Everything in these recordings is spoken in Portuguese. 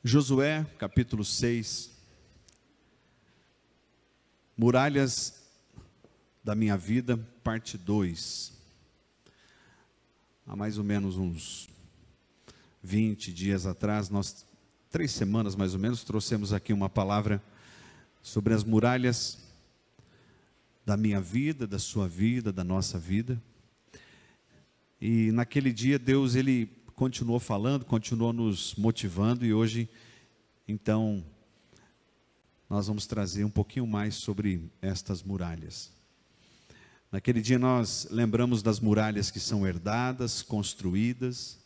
Josué, capítulo 6, Muralhas da minha vida, parte 2. Há mais ou menos uns 20 dias atrás, 3 semanas mais ou menos, trouxemos aqui uma palavra sobre as muralhas da minha vida, da sua vida, da nossa vida. E naquele dia Deus, Ele continuou falando, continuou nos motivando, e hoje, então, nós vamos trazer um pouquinho mais sobre estas muralhas. Naquele dia nós lembramos das muralhas que são herdadas, construídas,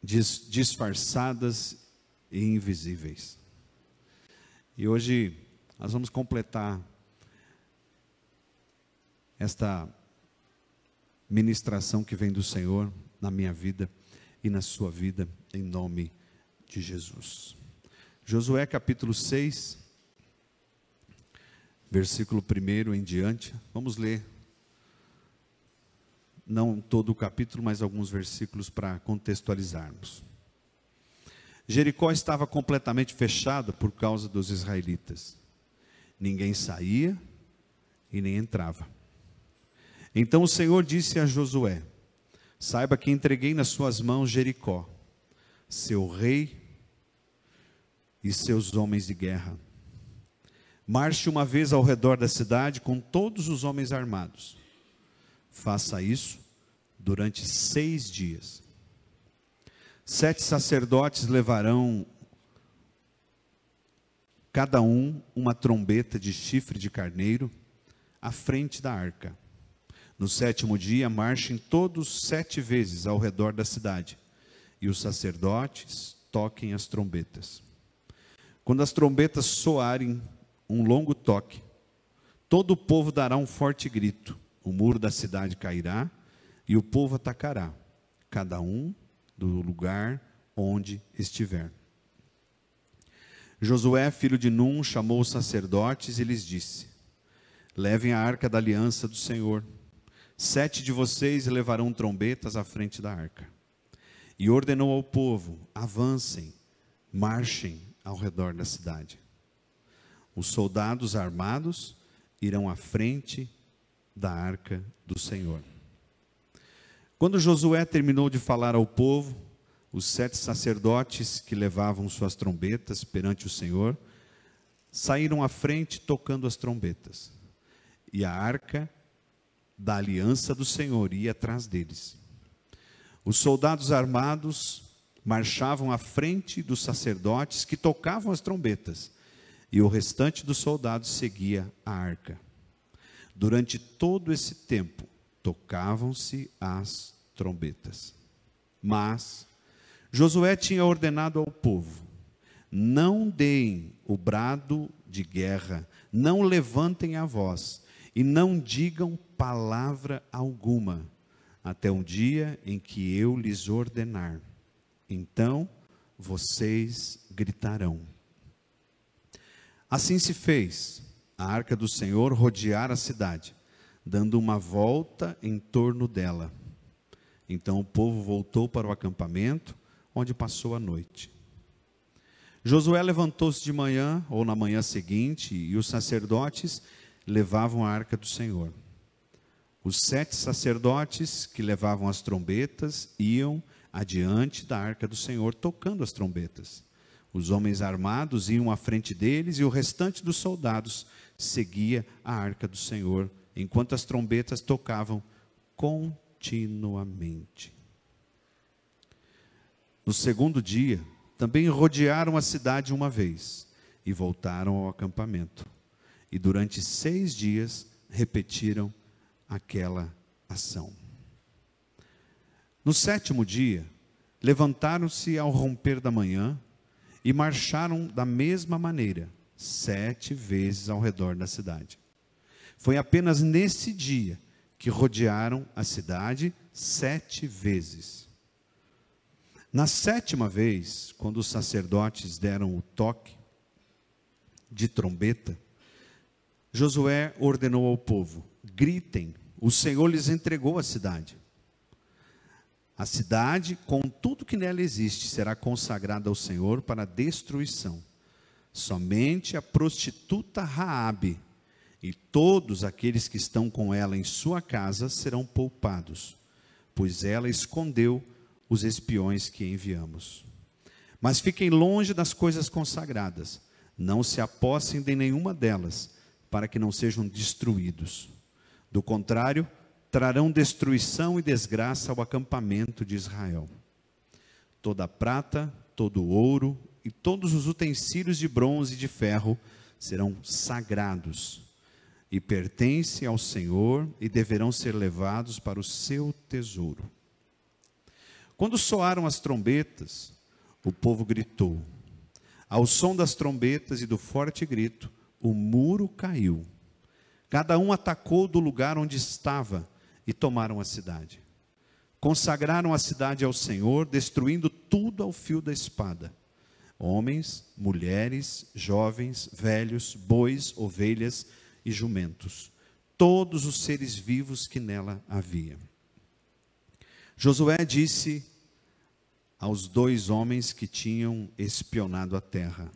disfarçadas e invisíveis. E hoje nós vamos completar esta ministração que vem do Senhor na minha vida e na sua vida, em nome de Jesus. Josué capítulo 6, versículo 1 em diante. Vamos ler, não todo o capítulo, mas alguns versículos para contextualizarmos. Jericó estava completamente fechada por causa dos israelitas. Ninguém saía e nem entrava. Então o Senhor disse a Josué: saiba que entreguei nas suas mãos Jericó, seu rei e seus homens de guerra. Marche uma vez ao redor da cidade com todos os homens armados. Faça isso durante 6 dias. 7 sacerdotes levarão cada um uma trombeta de chifre de carneiro à frente da arca. No 7º dia, marchem todos 7 vezes ao redor da cidade, e os sacerdotes toquem as trombetas. Quando as trombetas soarem um longo toque, todo o povo dará um forte grito. O muro da cidade cairá e o povo atacará, cada um do lugar onde estiver. Josué, filho de Num, chamou os sacerdotes e lhes disse: levem a arca da aliança do Senhor. 7 de vocês levarão trombetas à frente da arca. E ordenou ao povo: avancem, marchem ao redor da cidade. Os soldados armados irão à frente da arca do Senhor. Quando Josué terminou de falar ao povo, os 7 sacerdotes que levavam suas trombetas perante o Senhor saíram à frente tocando as trombetas, e a arca da aliança do Senhor ia atrás deles. Os soldados armados marchavam à frente dos sacerdotes que tocavam as trombetas, e o restante dos soldados seguia a arca. Durante todo esse tempo, tocavam-se as trombetas. Mas Josué tinha ordenado ao povo: não deem o brado de guerra, não levantem a voz, e não digam palavra alguma, até um dia em que eu lhes ordenar. Então vocês gritarão. Assim se fez. A arca do Senhor rodear a cidade, dando uma volta em torno dela. Então o povo voltou para o acampamento, onde passou a noite. Josué levantou-se de manhã, ou na manhã seguinte, e os sacerdotes levavam a arca do Senhor. Os 7 sacerdotes que levavam as trombetas iam adiante da arca do Senhor, tocando as trombetas. Os homens armados iam à frente deles, e o restante dos soldados seguia a arca do Senhor, enquanto as trombetas tocavam continuamente. No 2º dia, também rodearam a cidade uma vez, e voltaram ao acampamento. E durante 6 dias, repetiram aquela ação. No 7º dia, levantaram-se ao romper da manhã, e marcharam da mesma maneira, 7 vezes ao redor da cidade. Foi apenas nesse dia que rodearam a cidade 7 vezes. Na 7ª vez, quando os sacerdotes deram o toque de trombeta, Josué ordenou ao povo: gritem, o Senhor lhes entregou a cidade. A cidade, com tudo que nela existe, será consagrada ao Senhor para destruição. Somente a prostituta Raabe e todos aqueles que estão com ela em sua casa serão poupados, pois ela escondeu os espiões que enviamos. Mas fiquem longe das coisas consagradas, não se apossem de nenhuma delas, para que não sejam destruídos. Do contrário, trarão destruição e desgraça ao acampamento de Israel. Toda a prata, todo o ouro e todos os utensílios de bronze e de ferro serão sagrados e pertencem ao Senhor e deverão ser levados para o seu tesouro. Quando soaram as trombetas, o povo gritou. Ao som das trombetas e do forte grito, o muro caiu. Cada um atacou do lugar onde estava e tomaram a cidade. Consagraram a cidade ao Senhor, destruindo tudo ao fio da espada. Homens, mulheres, jovens, velhos, bois, ovelhas e jumentos. Todos os seres vivos que nela havia. Josué disse aos 2 homens que tinham espionado a terra: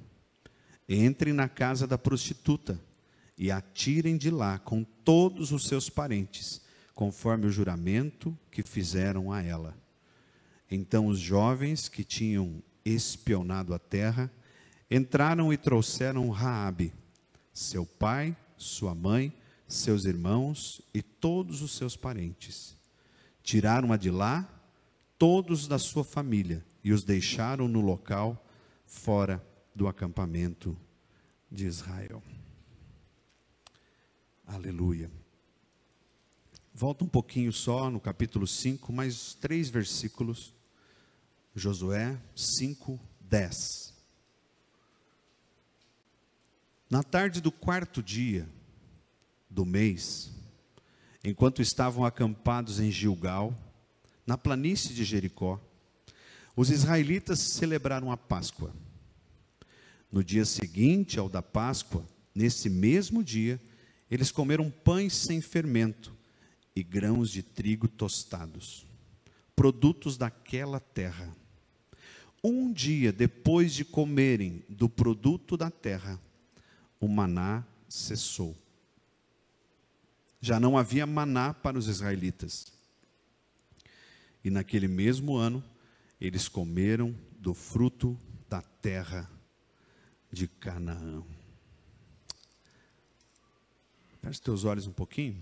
entrem na casa da prostituta e atirem de lá com todos os seus parentes, conforme o juramento que fizeram a ela. Então os jovens que tinham espionado a terra entraram e trouxeram Raabe, seu pai, sua mãe, seus irmãos e todos os seus parentes. Tiraram-a de lá, todos da sua família, e os deixaram no local fora do acampamento de Israel. Aleluia. Volta um pouquinho só no capítulo 5, mais 3 versículos. Josué 5, 10. Na tarde do 4º dia do mês, enquanto estavam acampados em Gilgal, na planície de Jericó, os israelitas celebraram a Páscoa. No dia seguinte ao da Páscoa, nesse mesmo dia, eles comeram pães sem fermento e grãos de trigo tostados, produtos daquela terra. Um dia depois de comerem do produto da terra, o maná cessou. Já não havia maná para os israelitas. E naquele mesmo ano, eles comeram do fruto da terra de Canaã. Feche teus olhos um pouquinho.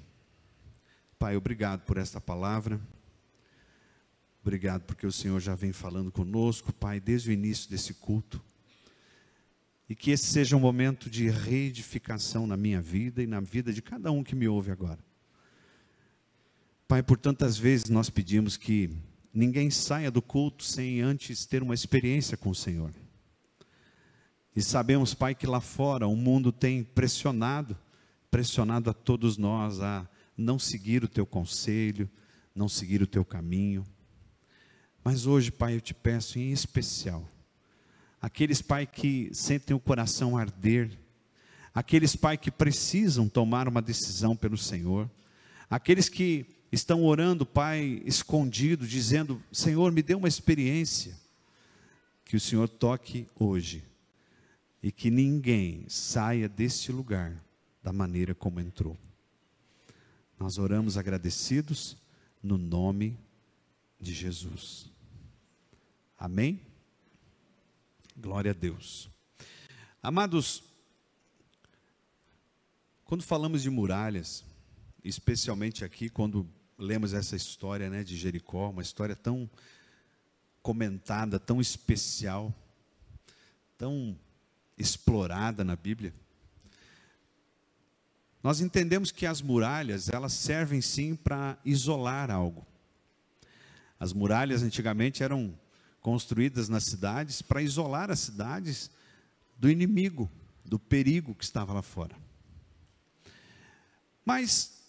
Pai, obrigado por esta palavra. Obrigado porque o Senhor já vem falando conosco, Pai, desde o início desse culto. E que esse seja um momento de reedificação na minha vida e na vida de cada um que me ouve agora. Pai, por tantas vezes nós pedimos que ninguém saia do culto sem antes ter uma experiência com o Senhor. E sabemos, Pai, que lá fora o mundo tem pressionado a todos nós a não seguir o Teu conselho, não seguir o Teu caminho. Mas hoje, Pai, eu te peço em especial, aqueles, Pai, que sentem o coração arder, aqueles, Pai, que precisam tomar uma decisão pelo Senhor, aqueles que estão orando, Pai, escondido, dizendo: Senhor, me dê uma experiência, que o Senhor toque hoje, e que ninguém saia deste lugar da maneira como entrou. Nós oramos agradecidos no nome de Jesus. Amém? Glória a Deus. Amados, quando falamos de muralhas, especialmente aqui quando lemos essa história, né, de Jericó, uma história tão comentada, tão especial, tão explorada na Bíblia, nós entendemos que as muralhas, elas servem sim para isolar algo. As muralhas antigamente eram construídas nas cidades para isolar as cidades do inimigo, do perigo que estava lá fora. Mas,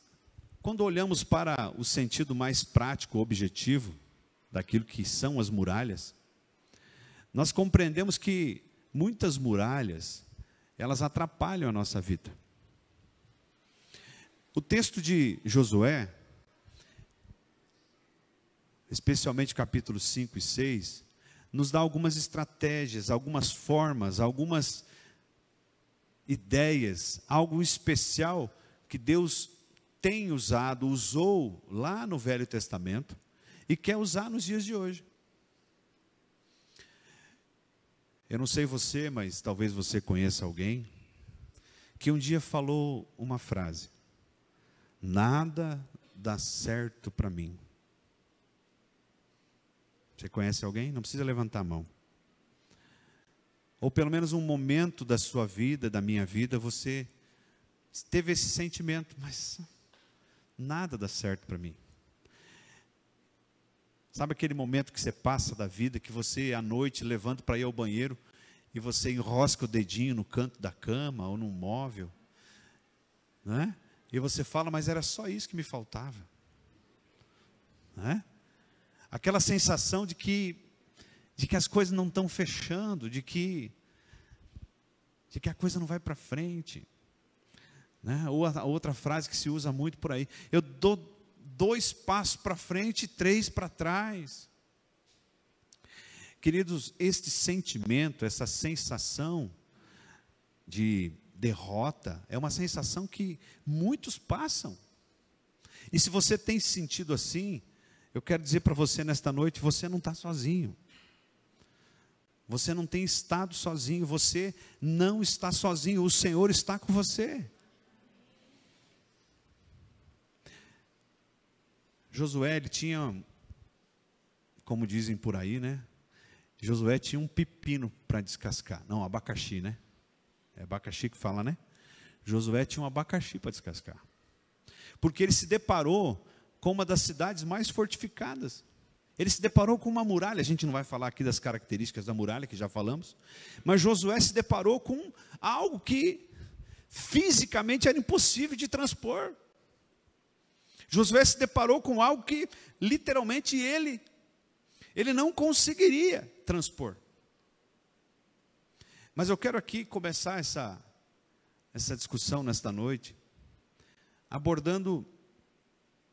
quando olhamos para o sentido mais prático, objetivo, daquilo que são as muralhas, nós compreendemos que muitas muralhas, elas atrapalham a nossa vida. O texto de Josué, especialmente capítulos 5 e 6, nos dá algumas estratégias, algumas formas, algumas ideias, algo especial que Deus tem usado, usou lá no Velho Testamento e quer usar nos dias de hoje. Eu não sei você, mas talvez você conheça alguém que um dia falou uma frase: nada dá certo para mim. Você conhece alguém? Não precisa levantar a mão. Ou pelo menos um momento da sua vida, da minha vida, você teve esse sentimento, mas nada dá certo para mim. Sabe aquele momento que você passa da vida, que você à noite levanta para ir ao banheiro e você enrosca o dedinho no canto da cama ou num móvel, né? E você fala, mas era só isso que me faltava, né? Aquela sensação de que as coisas não estão fechando, de que a coisa não vai para frente, né? Ou a outra frase que se usa muito por aí: eu dou 2 passos para frente e 3 para trás. Queridos, este sentimento, essa sensação de derrota, é uma sensação que muitos passam. E se você tem sentido assim, eu quero dizer para você nesta noite, você não está sozinho. Você não tem estado sozinho, você não está sozinho, o Senhor está com você. Josué, ele tinha, como dizem por aí, né? Josué tinha um pepino para descascar. Não, abacaxi, né? É abacaxi que fala, né? Josué tinha um abacaxi para descascar. Porque ele se deparou com uma das cidades mais fortificadas. Ele se deparou com uma muralha. A gente não vai falar aqui das características da muralha, que já falamos. Mas Josué se deparou com algo que fisicamente era impossível de transpor. Josué se deparou com algo que literalmente ele não conseguiria transpor. Mas eu quero aqui começar essa discussão nesta noite, abordando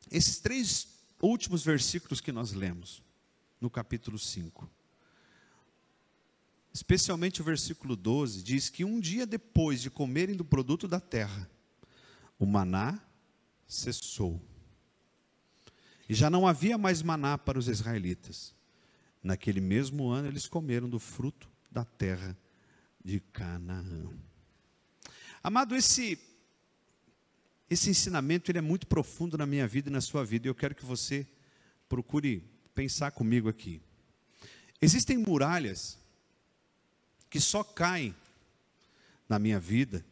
esses 3 últimos versículos que nós lemos, no capítulo 5. Especialmente o versículo 12, diz que um dia depois de comerem do produto da terra, o maná cessou. E já não havia mais maná para os israelitas. Naquele mesmo ano eles comeram do fruto da terra de Canaã. Amado, esse ensinamento ele é muito profundo na minha vida e na sua vida. E eu quero que você procure pensar comigo aqui. Existem muralhas que só caem na minha vida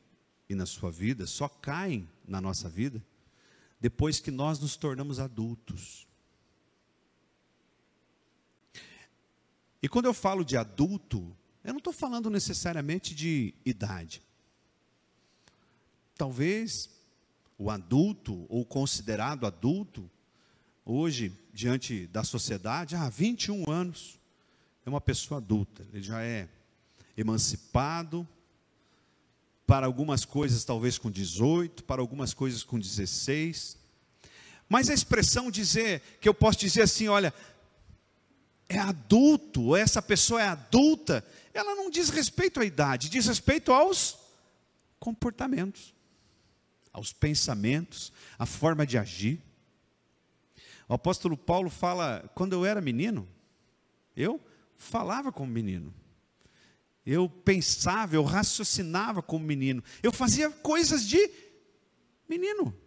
e na sua vida, só caem na nossa vida depois que nós nos tornamos adultos. E quando eu falo de adulto, eu não estou falando necessariamente de idade. Talvez o adulto, ou considerado adulto, hoje, diante da sociedade, 21 anos, é uma pessoa adulta. Ele já é emancipado, para algumas coisas talvez com 18, para algumas coisas com 16. Mas a expressão dizer, que eu posso dizer assim, olha, é adulto, ou essa pessoa é adulta, ela não diz respeito à idade, diz respeito aos comportamentos, aos pensamentos, à forma de agir. O apóstolo Paulo fala, quando eu era menino, eu falava como menino. Eu pensava, eu raciocinava como menino. Eu fazia coisas de menino.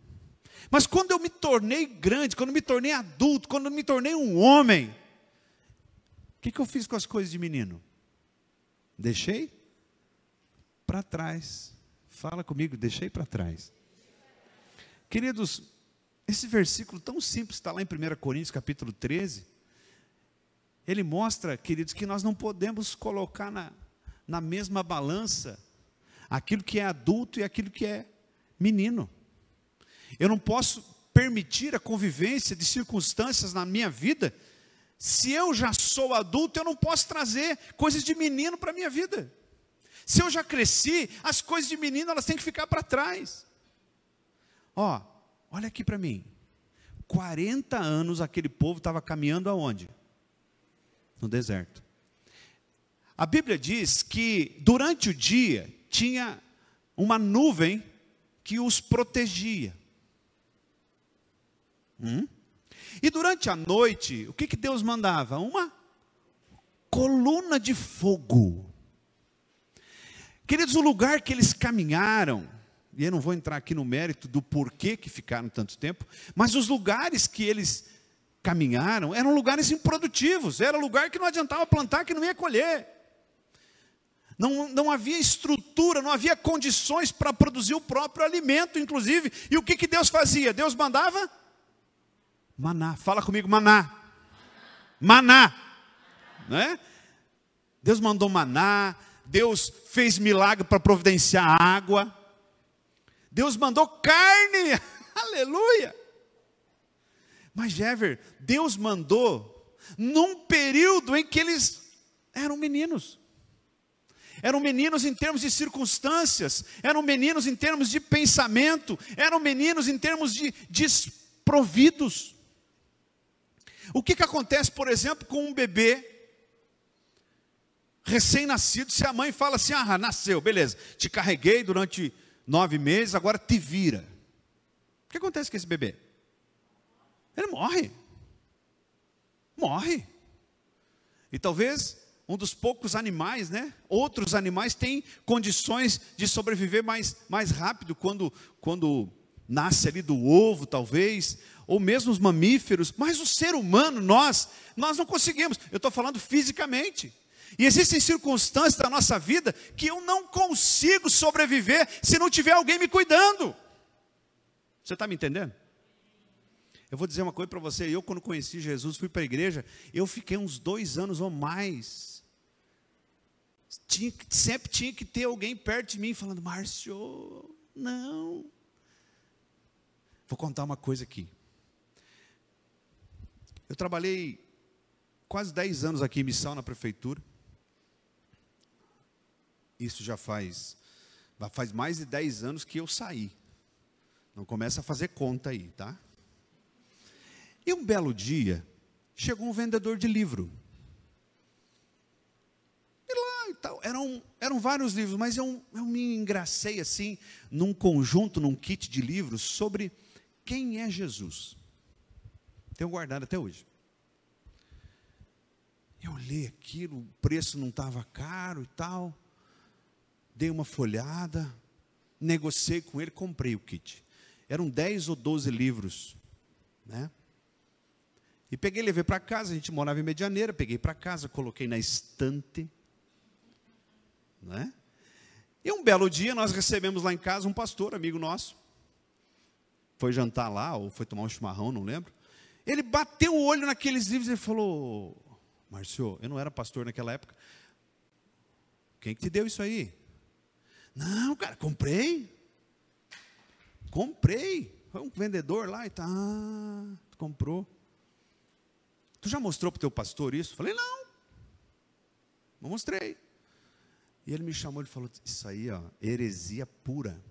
Mas quando eu me tornei grande, quando eu me tornei adulto, quando eu me tornei um homem, o que eu fiz com as coisas de menino? Deixei para trás. Fala comigo, deixei para trás. Queridos, esse versículo tão simples está lá em 1 Coríntios capítulo 13. Ele mostra, queridos, que nós não podemos colocar na mesma balança aquilo que é adulto e aquilo que é menino. Eu não posso permitir a convivência de circunstâncias na minha vida. Se eu já sou adulto, eu não posso trazer coisas de menino para a minha vida. Se eu já cresci, as coisas de menino elas têm que ficar para trás. Olha aqui para mim. 40 anos aquele povo estava caminhando aonde? No deserto. A Bíblia diz que durante o dia tinha uma nuvem que os protegia. E durante a noite, o que Deus mandava? Uma coluna de fogo. Queridos, o lugar que eles caminharam, e eu não vou entrar aqui no mérito do porquê que ficaram tanto tempo, mas os lugares que eles caminharam eram lugares improdutivos, era lugar que não adiantava plantar, que não ia colher. Não havia estrutura, não havia condições para produzir o próprio alimento, inclusive. E o que Deus fazia? Deus mandava maná. Fala comigo, maná. Maná. Né? Deus mandou maná, Deus fez milagre para providenciar água, Deus mandou carne, aleluia. Mas Jever, Deus mandou num período em que eles eram meninos. Eram meninos em termos de circunstâncias, eram meninos em termos de pensamento, eram meninos em termos de desprovidos. O que acontece, por exemplo, com um bebê recém-nascido, se a mãe fala assim, nasceu, beleza, te carreguei durante 9 meses, agora te vira. O que acontece com esse bebê? Ele morre. Morre. E talvez um dos poucos animais, né? Outros animais têm condições de sobreviver mais rápido quando nasce ali do ovo, talvez, ou mesmo os mamíferos, mas o ser humano, nós não conseguimos. Eu estou falando fisicamente. E existem circunstâncias da nossa vida que eu não consigo sobreviver se não tiver alguém me cuidando. Você está me entendendo? Eu vou dizer uma coisa para você. Eu, quando conheci Jesus, fui para a igreja, eu fiquei uns 2 anos ou mais. Sempre tinha que ter alguém perto de mim falando, Márcio, não. Vou contar uma coisa aqui. Eu trabalhei quase 10 anos aqui em missão na prefeitura. Isso já faz mais de 10 anos que eu saí. Não começa a fazer conta aí, tá? E um belo dia, chegou um vendedor de livro. E lá e tal, eram vários livros, mas eu me engracei assim, num conjunto, num kit de livros, sobre quem é Jesus. Tenho guardado até hoje. Eu olhei aquilo, o preço não estava caro e tal. Dei uma folhada, negociei com ele, comprei o kit. Eram 10 ou 12 livros, né? E peguei, levei para casa, a gente morava em Medianeira, peguei para casa, coloquei na estante, né? E um belo dia nós recebemos lá em casa um pastor, amigo nosso. Foi jantar lá, ou foi tomar um chimarrão, não lembro. Ele bateu o olho naqueles livros e falou, Márcio, eu não era pastor naquela época. Quem que te deu isso aí? Não, cara, comprei. Foi um vendedor lá e tá, tu comprou. Tu já mostrou para o teu pastor isso? Falei, não mostrei. E ele me chamou e falou, isso aí, ó, heresia pura.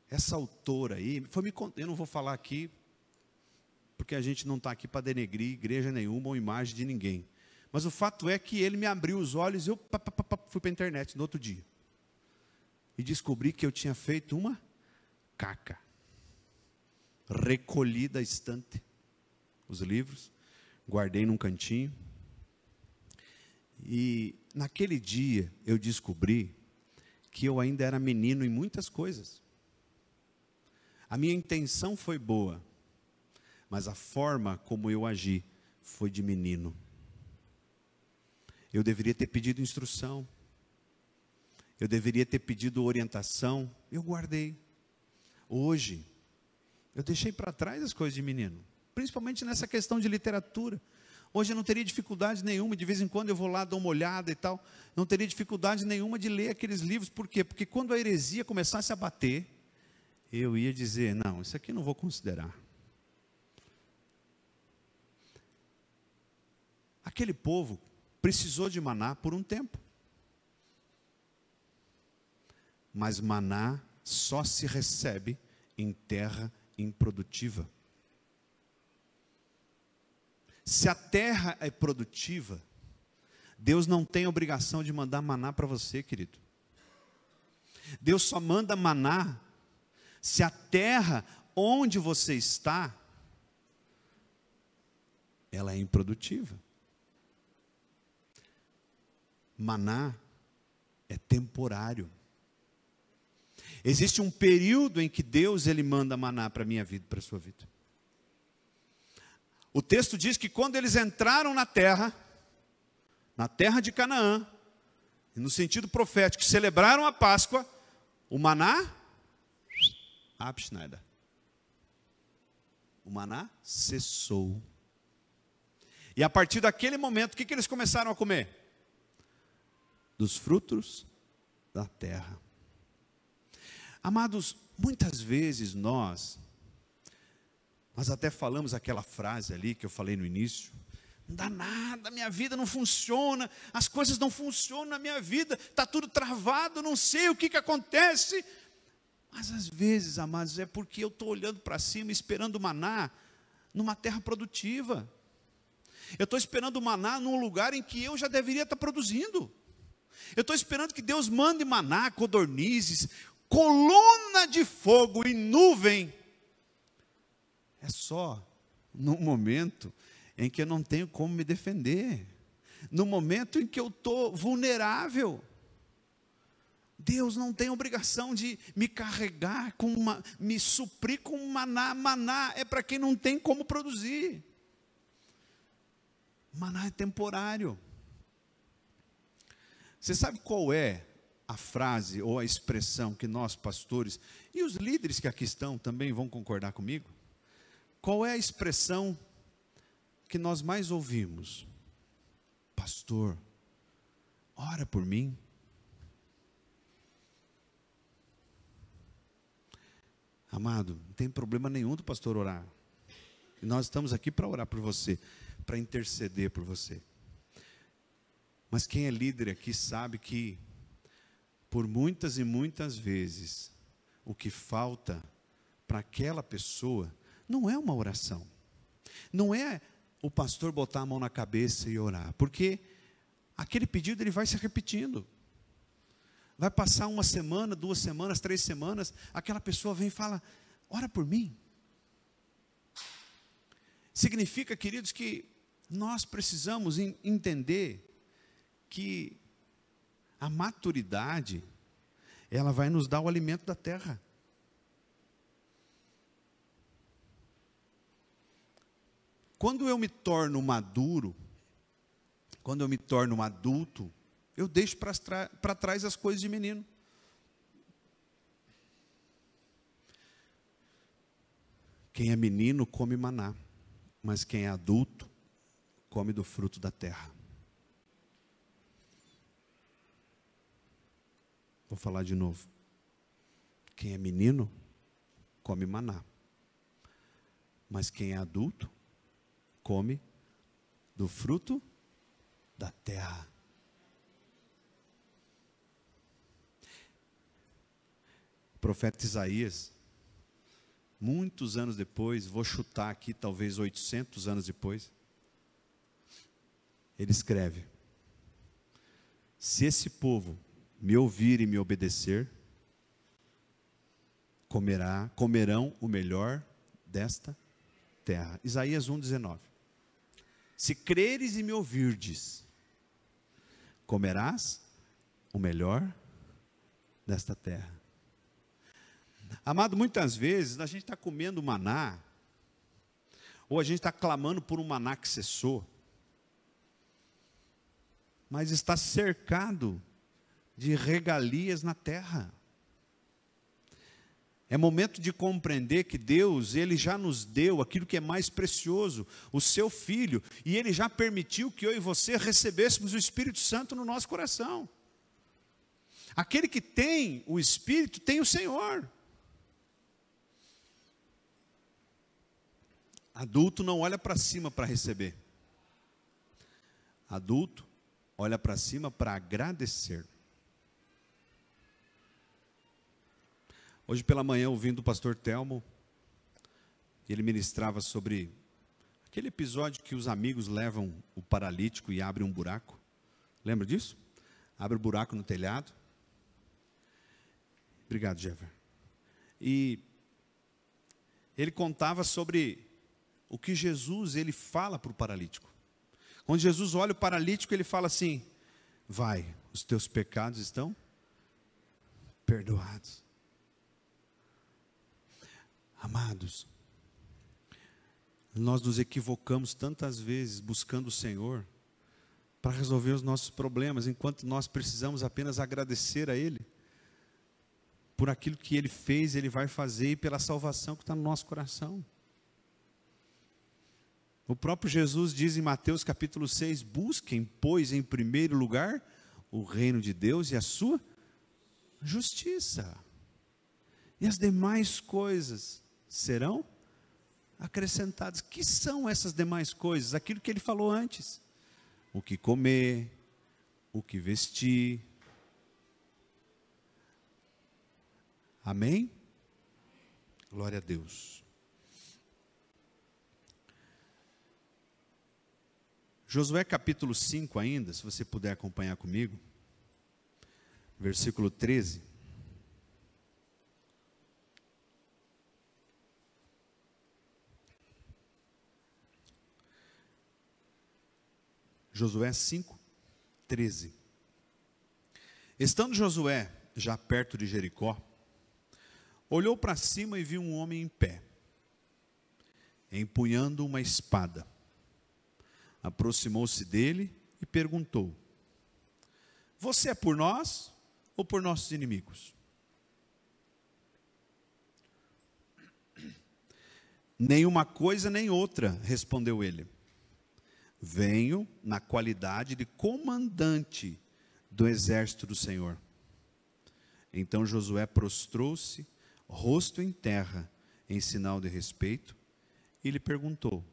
Essa autora aí, eu não vou falar aqui, porque a gente não está aqui para denegrir igreja nenhuma ou imagem de ninguém. Mas o fato é que ele me abriu os olhos e eu fui para a internet no outro dia. E descobri que eu tinha feito uma caca. Recolhi da estante os livros, guardei num cantinho. E naquele dia eu descobri que eu ainda era menino em muitas coisas. A minha intenção foi boa, mas a forma como eu agi foi de menino. Eu deveria ter pedido instrução. Eu deveria ter pedido orientação. Eu guardei. Hoje, eu deixei para trás as coisas de menino. Principalmente nessa questão de literatura. Hoje eu não teria dificuldade nenhuma. De vez em quando eu vou lá, dou uma olhada e tal. Não teria dificuldade nenhuma de ler aqueles livros. Por quê? Porque quando a heresia começasse a bater, eu ia dizer, não, isso aqui eu não vou considerar. Aquele povo precisou de maná por um tempo. Mas maná só se recebe em terra improdutiva. Se a terra é produtiva, Deus não tem obrigação de mandar maná para você, querido. Deus só manda maná se a terra onde você está, ela é improdutiva. Maná é temporário. Existe um período em que Deus ele manda maná para a minha vida, para a sua vida. O texto diz que quando eles entraram na terra de Canaã, no sentido profético, celebraram a Páscoa, o maná, abschneider. O maná cessou. E a partir daquele momento, o que eles começaram a comer? Dos frutos da terra. Amados, muitas vezes nós até falamos aquela frase ali que eu falei no início: não dá nada, minha vida não funciona, as coisas não funcionam na minha vida, está tudo travado, não sei o que acontece. Mas às vezes, amados, é porque eu estou olhando para cima, esperando maná numa terra produtiva. Eu estou esperando maná num lugar em que eu já deveria estar produzindo. Eu estou esperando que Deus mande maná, codornizes, coluna de fogo e nuvem. É só no momento em que eu não tenho como me defender, no momento em que eu estou vulnerável. Deus não tem obrigação de me carregar, me suprir com maná. Maná é para quem não tem como produzir. Maná é temporário. Você sabe qual é a frase ou a expressão que nós pastores, e os líderes que aqui estão também vão concordar comigo? Qual é a expressão que nós mais ouvimos? Pastor, ora por mim. Amado, não tem problema nenhum do pastor orar. E nós estamos aqui para orar por você, para interceder por você. Mas quem é líder aqui sabe que, por muitas e muitas vezes, o que falta para aquela pessoa não é uma oração. Não é o pastor botar a mão na cabeça e orar. Porque aquele pedido ele vai se repetindo. Vai passar uma semana, 2 semanas, 3 semanas, aquela pessoa vem e fala: ora por mim. Significa, queridos, que nós precisamos entender que a maturidade, ela vai nos dar o alimento da terra. Quando eu me torno maduro, quando eu me torno um adulto, eu deixo para trás as coisas de menino. Quem é menino come maná, mas quem é adulto come do fruto da terra. Vou falar de novo. Quem é menino come maná, mas quem é adulto come do fruto da terra. O profeta Isaías, muitos anos depois, vou chutar aqui, talvez 800 anos depois, ele escreve: se esse povo me ouvir e me obedecer, comerão o melhor desta terra. Isaías 1,19. Se creres e me ouvirdes, comerás o melhor desta terra. Amado, muitas vezes a gente está comendo maná, ou a gente está clamando por um maná que cessou, mas está cercado de regalias na terra. É momento de compreender que Deus, Ele já nos deu aquilo que é mais precioso, o seu Filho, e Ele já permitiu que eu e você recebêssemos o Espírito Santo no nosso coração. Aquele que tem o Espírito, tem o Senhor. Adulto não olha para cima para receber. Adulto olha para cima para agradecer. Hoje pela manhã, ouvindo o pastor Telmo, ele ministrava sobre Aquele episódio que os amigos levam o paralítico e abrem um buraco. Lembra disso? Abre um buraco no telhado. Obrigado, Jeffer. E ele contava sobre o que Jesus ele fala para o paralítico. Quando Jesus olha o paralítico, ele fala assim: vai, os teus pecados estão perdoados. Amados, nós nos equivocamos tantas vezes buscando o Senhor para resolver os nossos problemas, enquanto nós precisamos apenas agradecer a Ele por aquilo que Ele fez, Ele vai fazer, e pela salvação que está no nosso coração. O próprio Jesus diz em Mateus capítulo 6, busquem, pois, em primeiro lugar, o reino de Deus e a sua justiça. E as demais coisas serão acrescentadas. Que são essas demais coisas? Aquilo que ele falou antes. O que comer, o que vestir. Amém? Glória a Deus. Josué capítulo 5 ainda, se você puder acompanhar comigo. Versículo 13. Josué 5, 13. Estando Josué já perto de Jericó, olhou para cima e viu um homem em pé, empunhando uma espada. Aproximou-se dele e perguntou: você é por nós ou por nossos inimigos? Nem uma coisa nem outra, respondeu ele. Venho na qualidade de comandante do exército do Senhor. Então Josué prostrou-se, rosto em terra, em sinal de respeito, e lhe perguntou: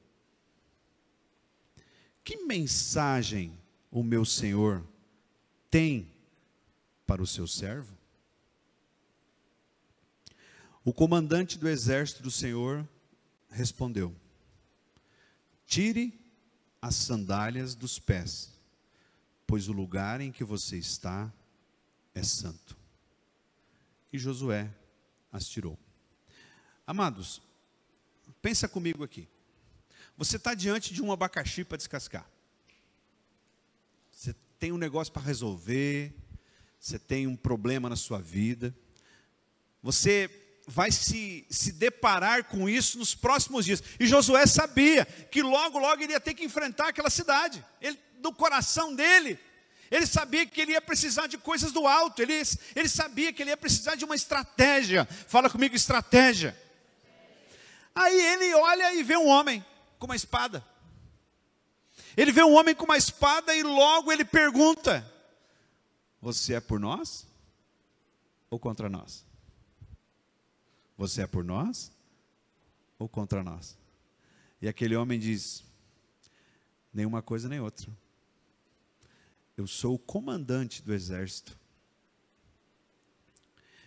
que mensagem o meu Senhor tem para o seu servo? O comandante do exército do Senhor respondeu: tire as sandálias dos pés, pois o lugar em que você está é santo. E Josué as tirou. Amados, pensa comigo aqui. Você está diante de um abacaxi para descascar. Você tem um negócio para resolver, você tem um problema na sua vida. Você vai se deparar com isso nos próximos dias. E Josué sabia que logo ele ia ter que enfrentar aquela cidade. Do coração dele, ele sabia que ele ia precisar de coisas do alto. Ele sabia que ele ia precisar de uma estratégia. Fala comigo, estratégia. Aí ele olha e vê um homem com uma espada. Ele vê um homem com uma espada e logo ele pergunta: você é por nós ou contra nós? Você é por nós ou contra nós? E aquele homem diz: nenhuma coisa nem outra. Eu sou o comandante do exército.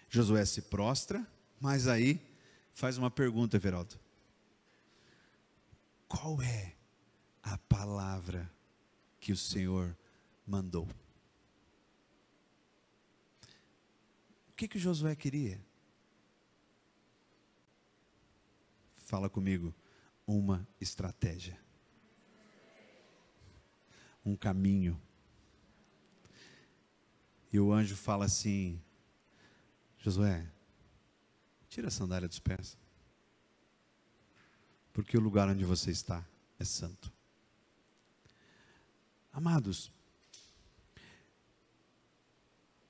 Josué se prostra, mas aí faz uma pergunta, Everaldo: qual é a palavra que o Senhor mandou? O que Josué queria? Fala comigo, uma estratégia, um caminho. E o anjo fala assim: Josué, tira a sandália dos pés, porque o lugar onde você está é santo. Amados,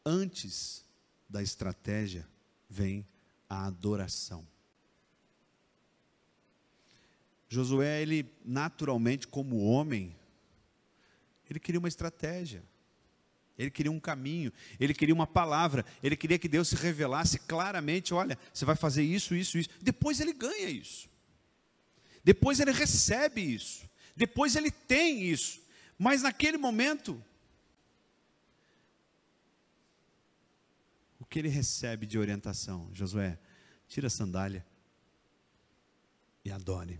antes da estratégia vem a adoração. Josué, ele naturalmente, como homem, ele queria uma estratégia, ele queria um caminho, ele queria uma palavra, ele queria que Deus se revelasse claramente: olha, você vai fazer isso, isso, isso. Depois ele ganha isso, depois ele recebe isso, depois ele tem isso, mas naquele momento, o que ele recebe de orientação? Josué, tira a sandália e adore.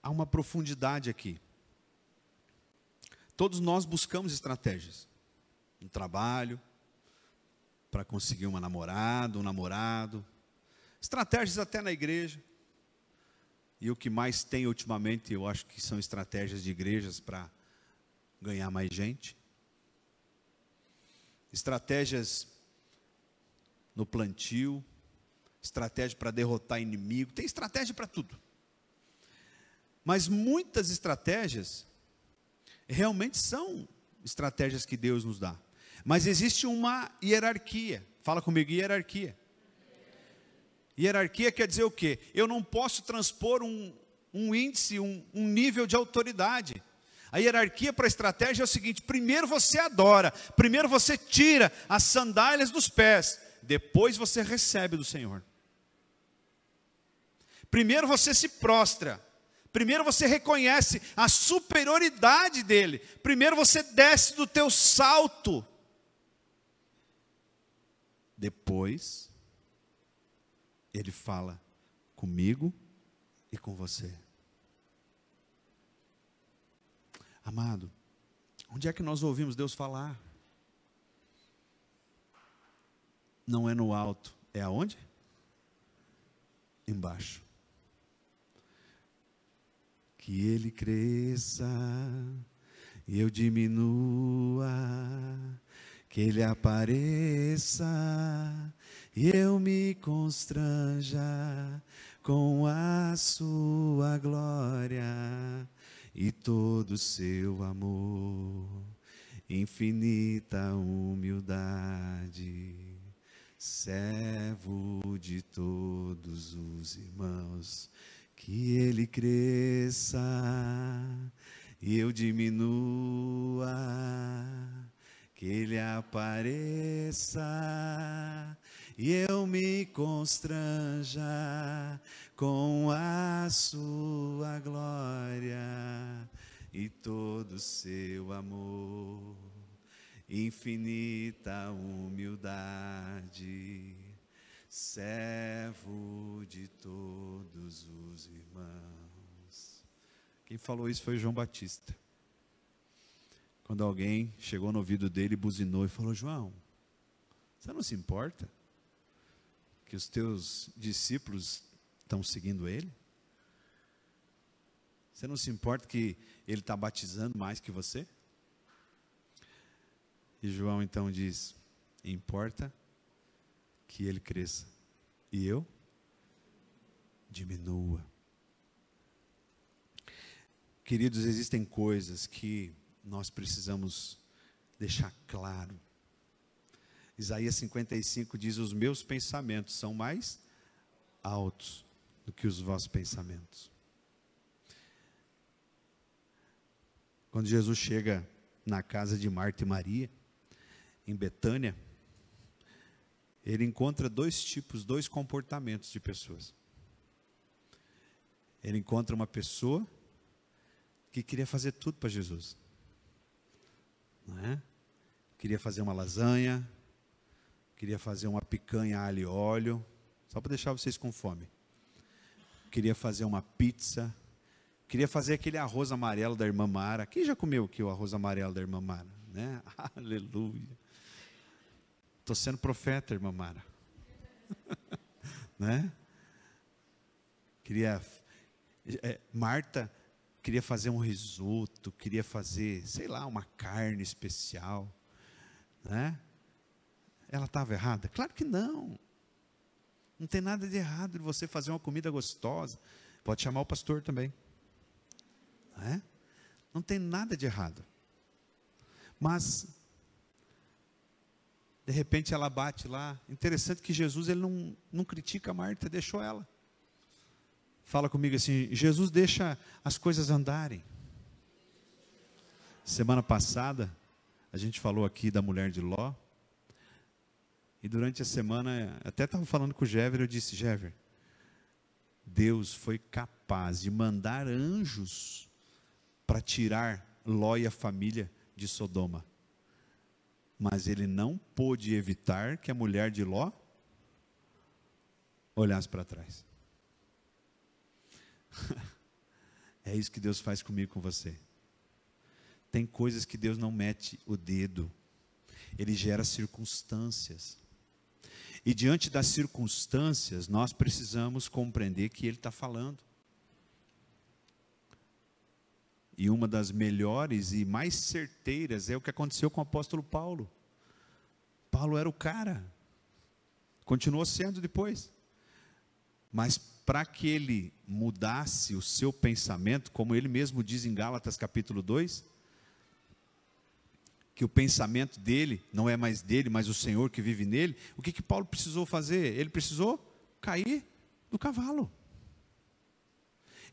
há uma profundidade aqui. Todos nós buscamos estratégias no trabalho, para conseguir uma namorada, um namorado, estratégias até na igreja. E o que mais tem ultimamente, eu acho que são estratégias de igrejas para ganhar mais gente. Estratégias no plantio, estratégia para derrotar inimigo, tem estratégia para tudo. Mas muitas estratégias realmente são estratégias que Deus nos dá. Mas existe uma hierarquia. Fala comigo, hierarquia. Hierarquia quer dizer o quê? Eu não posso transpor um índice, um nível de autoridade. A hierarquia para a estratégia é o seguinte: primeiro você adora, primeiro você tira as sandálias dos pés, depois você recebe do Senhor. Primeiro você se prostra, primeiro você reconhece a superioridade dele, primeiro você desce do teu salto, depois ele fala comigo e com você. Amado, onde é que nós ouvimos Deus falar? Não é no alto, é aonde? Embaixo. Que ele cresça e eu diminua, que ele apareça e eu me constranja com a sua glória e todo o seu amor, infinita humildade, servo de todos os irmãos. Que ele cresça e eu diminua, que ele apareça e eu me constranja com a sua glória e todo o seu amor, infinita humildade, servo de todos os irmãos. Quem falou isso foi João Batista. Quando alguém chegou no ouvido dele, buzinou e falou: João, você não se importa que os teus discípulos estão seguindo ele? Você não se importa que ele está batizando mais que você? E João então diz: importa que ele cresça e eu diminua. Queridos, existem coisas que nós precisamos deixar claro. Isaías 55 diz: os meus pensamentos são mais altos do que os vossos pensamentos. Quando Jesus chega na casa de Marta e Maria, em Betânia, ele encontra dois comportamentos de pessoas. Ele encontra uma pessoa que queria fazer tudo para Jesus, não é? Queria fazer uma lasanha, queria fazer uma picanha alho e óleo, só para deixar vocês com fome. Queria fazer uma pizza, queria fazer aquele arroz amarelo da irmã Mara. Quem já comeu aqui o arroz amarelo da irmã Mara? Né? Aleluia. Estou sendo profeta, irmã Mara. Né? Marta queria fazer um risoto, queria fazer, sei lá, uma carne especial. Né? Ela estava errada? Claro que não. Não tem nada de errado de você fazer uma comida gostosa. Pode chamar o pastor também. Né? Não tem nada de errado. Mas de repente ela bate lá. Interessante que Jesus ele não critica a Marta, deixou ela. Fala comigo assim: Jesus deixa as coisas andarem. Semana passada a gente falou aqui da mulher de Ló. E durante a semana, até estava falando com o Jever, eu disse: Jever, Deus foi capaz de mandar anjos para tirar Ló e a família de Sodoma. Mas ele não pôde evitar que a mulher de Ló olhasse para trás. É isso que Deus faz comigo e com você. Tem coisas que Deus não mete o dedo. Ele gera circunstâncias. E diante das circunstâncias, nós precisamos compreender que Ele está falando. E uma das melhores e mais certeiras é o que aconteceu com o apóstolo Paulo. Paulo era o cara. Continuou sendo depois. Mas para que ele mudasse o seu pensamento, como ele mesmo diz em Gálatas capítulo 2, que o pensamento dele não é mais dele, mas o Senhor que vive nele, o que Paulo precisou fazer? Ele precisou cair do cavalo.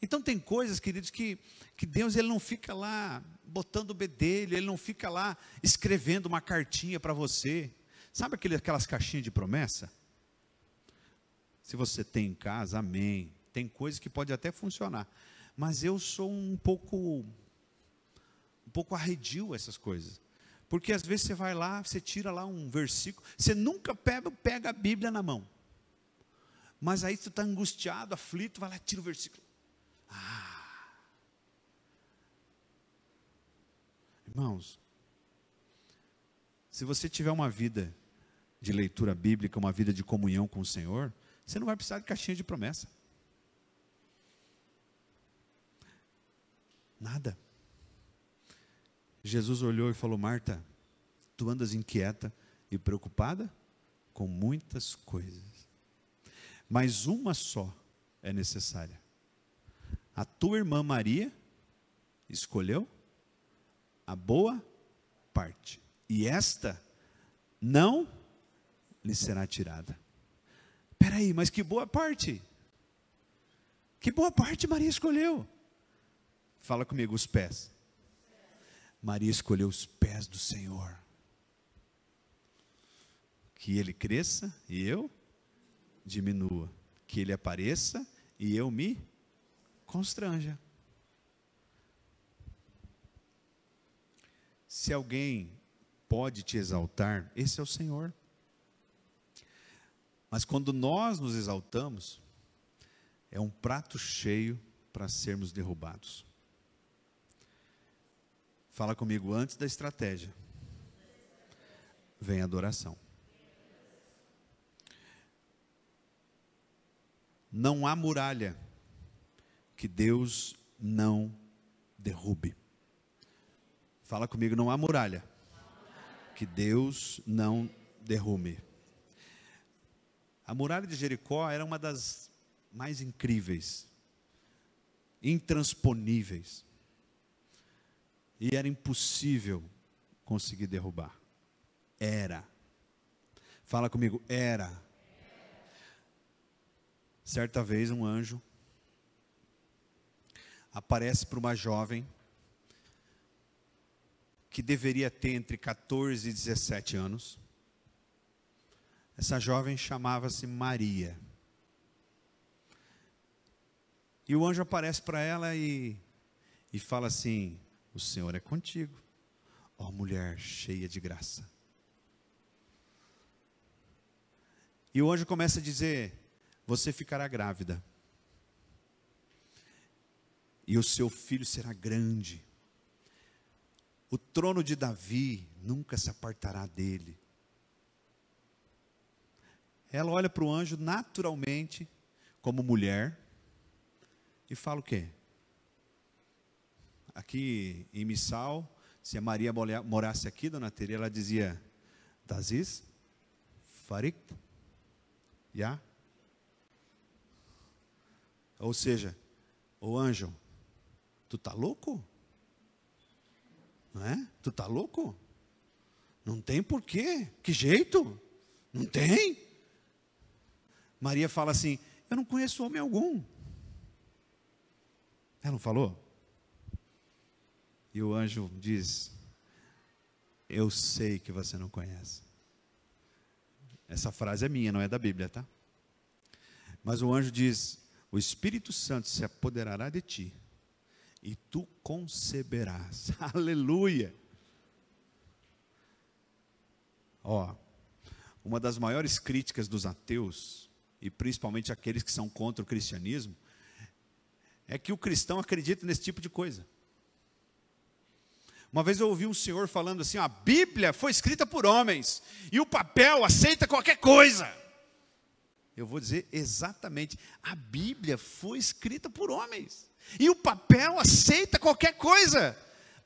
Então tem coisas, queridos, que Deus ele não fica lá botando o bedelho, Ele não fica lá escrevendo uma cartinha para você. Sabe aquelas caixinhas de promessa? Se você tem em casa, amém. Tem coisas que pode até funcionar. Mas eu sou um pouco arredio a essas coisas. Porque às vezes você vai lá, você tira lá um versículo, você nunca pega a Bíblia na mão. Mas aí você está angustiado, aflito, vai lá e tira o versículo. Irmãos, se você tiver uma vida de leitura bíblica, uma vida de comunhão com o Senhor, você não vai precisar de caixinha de promessa. Nada. Jesus olhou e falou: Marta, tu andas inquieta e preocupada com muitas coisas, mas uma só é necessária. A tua irmã Maria escolheu a boa parte, e esta não lhe será tirada. Espera aí, mas que boa parte? Que boa parte Maria escolheu? Fala comigo, os pés. Maria escolheu os pés do Senhor. Que Ele cresça e eu diminua. Que Ele apareça e eu me constranja. Se alguém pode te exaltar, esse é o Senhor. Mas quando nós nos exaltamos, é um prato cheio para sermos derrubados. Fala comigo, antes da estratégia, vem a adoração. Não há muralha que Deus não derrube. Fala comigo, não há muralha que Deus não derrube. A muralha de Jericó era uma das mais incríveis, intransponíveis. E era impossível conseguir derrubar. Era. Fala comigo, era. Certa vez um anjo aparece para uma jovem que deveria ter entre 14 e 17 anos. Essa jovem chamava-se Maria. E o anjo aparece para ela e fala assim: o Senhor é contigo, ó mulher cheia de graça. E o anjo começa a dizer: você ficará grávida, e o seu filho será grande. O trono de Davi nunca se apartará dele. Ela olha para o anjo naturalmente, como mulher, e fala o quê? Aqui em Missal, se a Maria morasse aqui, dona Tere, ela dizia: Dazis, Farik, Ya. Ou seja, ô anjo, tu tá louco? Não é? Tu tá louco? Não tem porquê. Que jeito? Não tem. Maria fala assim: eu não conheço homem algum. Ela não falou? E o anjo diz: eu sei que você não conhece. Essa frase é minha, não é da Bíblia, tá? Mas o anjo diz: o Espírito Santo se apoderará de ti, e tu conceberás. Aleluia! Ó, uma das maiores críticas dos ateus, e principalmente aqueles que são contra o cristianismo, é que o cristão acredita nesse tipo de coisa. Uma vez eu ouvi um senhor falando assim: a Bíblia foi escrita por homens, e o papel aceita qualquer coisa. Eu vou dizer exatamente, a Bíblia foi escrita por homens, e o papel aceita qualquer coisa,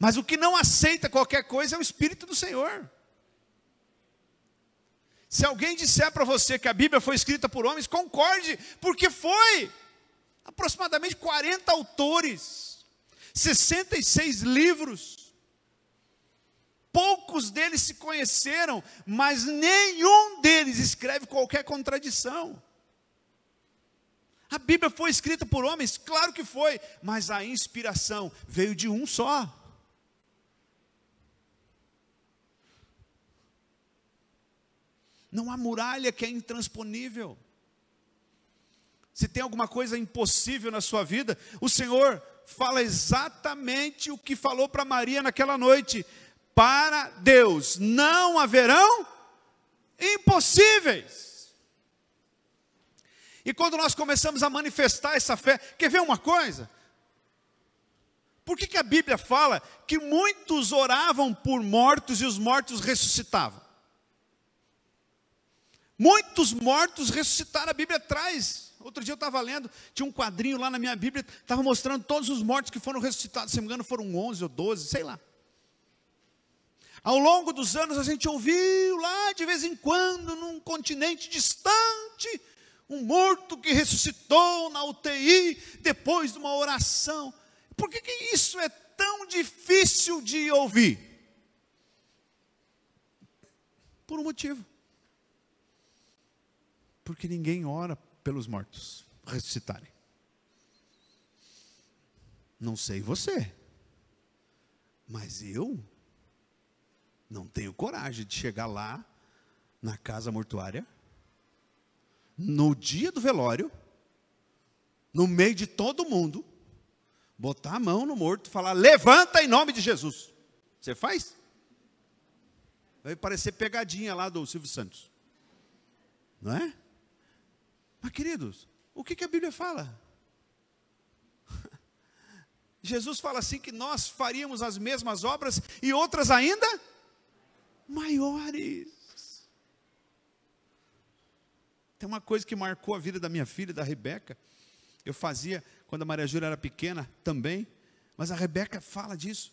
mas o que não aceita qualquer coisa é o Espírito do Senhor. Se alguém disser para você que a Bíblia foi escrita por homens, concorde, porque foi. Aproximadamente 40 autores, 66 livros. Poucos deles se conheceram, mas nenhum deles escreve qualquer contradição. A Bíblia foi escrita por homens? Claro que foi, mas a inspiração veio de um só. Não há muralha que é intransponível. Se tem alguma coisa impossível na sua vida, o Senhor fala exatamente o que falou para Maria naquela noite: para Deus não haverão impossíveis. E quando nós começamos a manifestar essa fé, quer ver uma coisa? Por que a Bíblia fala que muitos oravam por mortos e os mortos ressuscitavam? Muitos mortos ressuscitaram, a Bíblia traz. Outro dia eu estava lendo, tinha um quadrinho lá na minha Bíblia, estava mostrando todos os mortos que foram ressuscitados, se não me engano foram 11 ou 12, sei lá. Ao longo dos anos a gente ouviu lá de vez em quando, num continente distante, um morto que ressuscitou na UTI, depois de uma oração. Por que isso é tão difícil de ouvir? Por um motivo. Porque ninguém ora pelos mortos ressuscitarem. Não sei você, mas eu não tenho coragem de chegar lá na casa mortuária, no dia do velório, no meio de todo mundo, botar a mão no morto e falar: levanta em nome de Jesus. Você faz? Vai parecer pegadinha lá do Silvio Santos, não é? Mas queridos, o que a Bíblia fala? Jesus fala assim que nós faríamos as mesmas obras e outras ainda maiores. Tem uma coisa que marcou a vida da minha filha, da Rebeca. Eu fazia quando a Maria Júlia era pequena também, mas a Rebeca fala disso.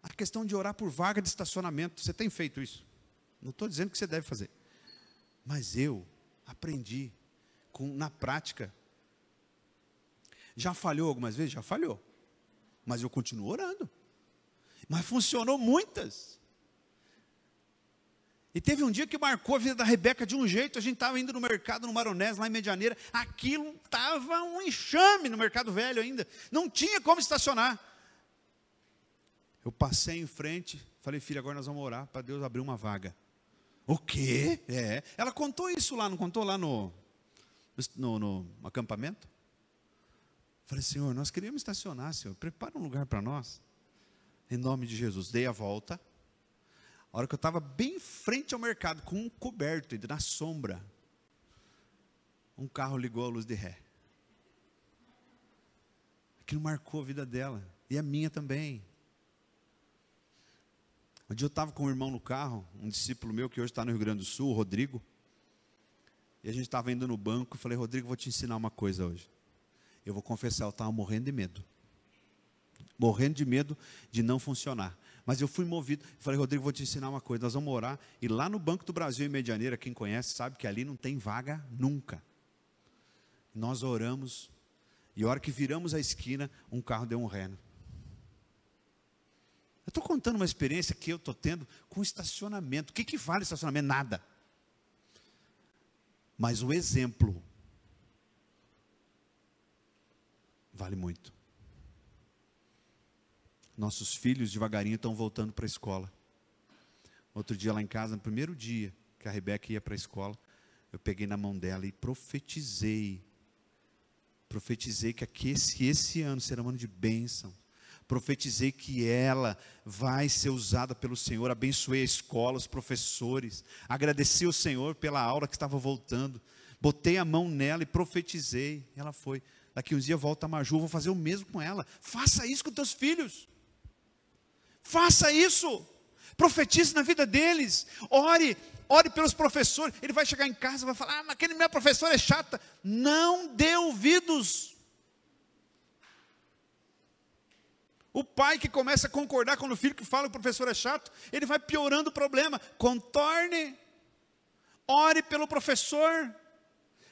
A questão de orar por vaga de estacionamento. Você tem feito isso? Não estou dizendo que você deve fazer, mas eu aprendi na prática. Já falhou algumas vezes? Já falhou, mas eu continuo orando. Mas funcionou muitas. E teve um dia que marcou a vida da Rebeca de um jeito. A gente estava indo no mercado, no Maronés, lá em Medianeira. Aquilo estava um enxame no Mercado Velho ainda. Não tinha como estacionar. Eu passei em frente, falei: filha, agora nós vamos orar para Deus abrir uma vaga. O quê? Ela contou isso lá, não contou lá no acampamento? Falei: Senhor, nós queríamos estacionar, Senhor, prepara um lugar para nós, em nome de Jesus. Dei a volta. A hora que eu estava bem em frente ao mercado, com um coberto, na sombra, um carro ligou a luz de ré. Aquilo marcou a vida dela, e a minha também. Um dia eu estava com um irmão no carro, um discípulo meu, que hoje está no Rio Grande do Sul, o Rodrigo. E a gente estava indo no banco, e falei: Rodrigo, vou te ensinar uma coisa hoje. Eu vou confessar, eu estava morrendo de medo. Morrendo de medo de não funcionar. Mas eu fui movido, falei: Rodrigo, vou te ensinar uma coisa, nós vamos orar. E lá no Banco do Brasil, em Medianeira, quem conhece sabe que ali não tem vaga nunca. Nós oramos, e a hora que viramos a esquina, um carro deu um ré. Eu estou contando uma experiência que eu estou tendo com estacionamento. O que vale estacionamento? Nada. Mas o exemplo vale muito. Nossos filhos devagarinho estão voltando para a escola. Outro dia lá em casa, no primeiro dia que a Rebeca ia para a escola, eu peguei na mão dela e profetizei. Profetizei que esse ano será um ano de bênção. Profetizei que ela vai ser usada pelo Senhor. Abençoei a escola, os professores. Agradeci ao Senhor pela aula que estava voltando. Botei a mão nela e profetizei. Ela foi. Daqui uns dias volta a Maju, vou fazer o mesmo com ela. Faça isso com teus filhos. Faça isso. Profetize na vida deles. Ore pelos professores. Ele vai chegar em casa e vai falar: mas aquele meu professor é chata. Não dê ouvidos. O pai que começa a concordar com o filho que fala que o professor é chato, ele vai piorando o problema. Contorne. Ore pelo professor.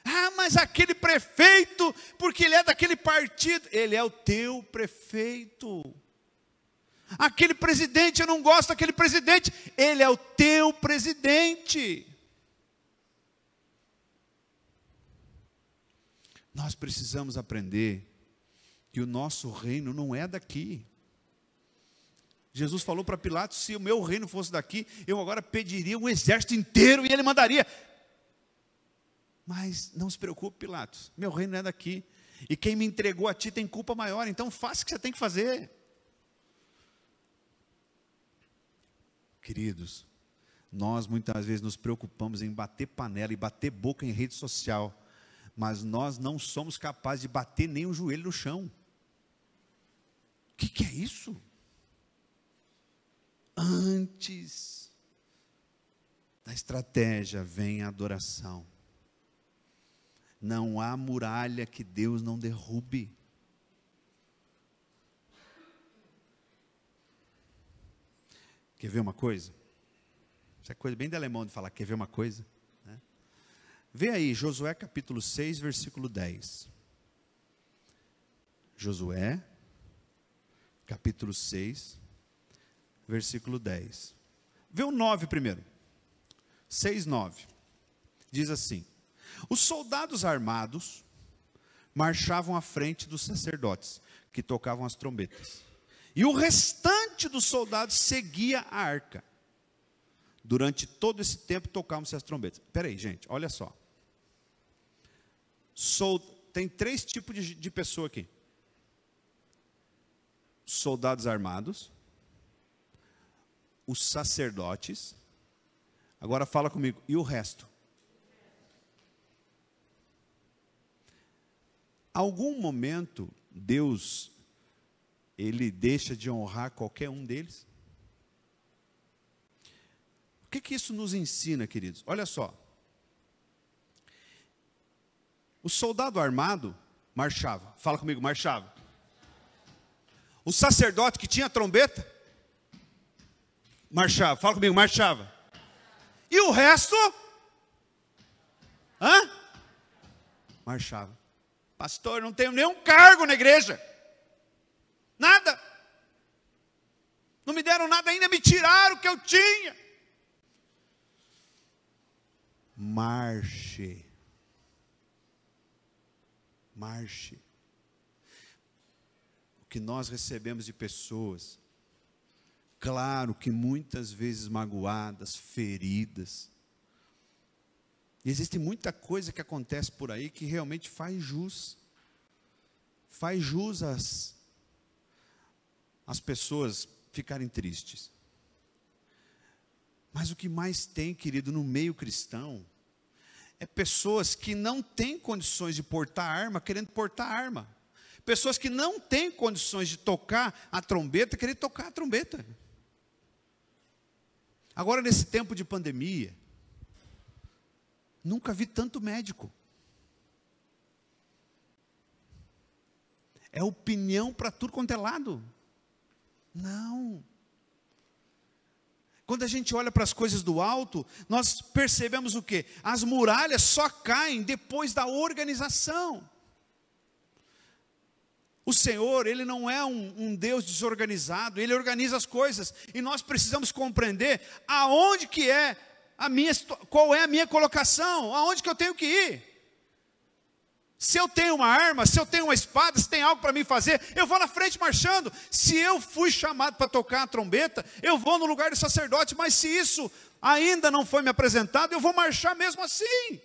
Ah, mas aquele prefeito, porque ele é daquele partido. Ele é o teu prefeito. Aquele presidente, eu não gosto daquele presidente. Ele é o teu presidente. Nós precisamos aprender que o nosso reino não é daqui. Jesus falou para Pilatos: se o meu reino fosse daqui, eu agora pediria um exército inteiro e ele mandaria. Mas não se preocupe, Pilatos, meu reino não é daqui. E quem me entregou a ti tem culpa maior, então faça o que você tem que fazer. Queridos, nós muitas vezes nos preocupamos em bater panela e bater boca em rede social, mas nós não somos capazes de bater nem o joelho no chão. O que é isso? Antes da estratégia vem a adoração. Não há muralha que Deus não derrube. Quer ver uma coisa? Isso é coisa bem de alemão de falar, quer ver uma coisa? Né? Vê aí, Josué capítulo 6, versículo 10. Josué, capítulo 6, versículo 10. Vê o 9 primeiro. 6, 9. Diz assim: os soldados armados marchavam à frente dos sacerdotes, que tocavam as trombetas. E o restante dos soldados seguia a arca. Durante todo esse tempo tocavam-se as trombetas. Espera aí, gente, olha só. Tem 3 tipos de pessoa aqui. Soldados armados, os sacerdotes. Agora fala comigo, e o resto? Algum momento Deus, ele deixa de honrar qualquer um deles? O que isso nos ensina, queridos? Olha só. O soldado armado marchava. Fala comigo, marchava. O sacerdote que tinha trombeta marchava. Fala comigo, marchava. E o resto? Marchava. Pastor, não tenho nenhum cargo na igreja. Nada. Não me deram nada ainda, me tiraram o que eu tinha. Marche. Marche. O que nós recebemos de pessoas, claro que muitas vezes magoadas, feridas. E existe muita coisa que acontece por aí que realmente faz jus as pessoas ficarem tristes. Mas o que mais tem, querido, no meio cristão, é pessoas que não têm condições de portar arma, querendo portar arma. Pessoas que não têm condições de tocar a trombeta, querendo tocar a trombeta. Agora, nesse tempo de pandemia, nunca vi tanto médico. É opinião para tudo quanto é lado. Não. Quando a gente olha para as coisas do alto, nós percebemos o quê? As muralhas só caem depois da organização. O Senhor, Ele não é um Deus desorganizado, Ele organiza as coisas. E nós precisamos compreender aonde que é qual é a minha colocação, aonde que eu tenho que ir. Se eu tenho uma arma, se eu tenho uma espada, se tem algo para mim fazer, eu vou na frente marchando. Se eu fui chamado para tocar a trombeta, eu vou no lugar do sacerdote. Mas se isso ainda não foi me apresentado, eu vou marchar mesmo assim.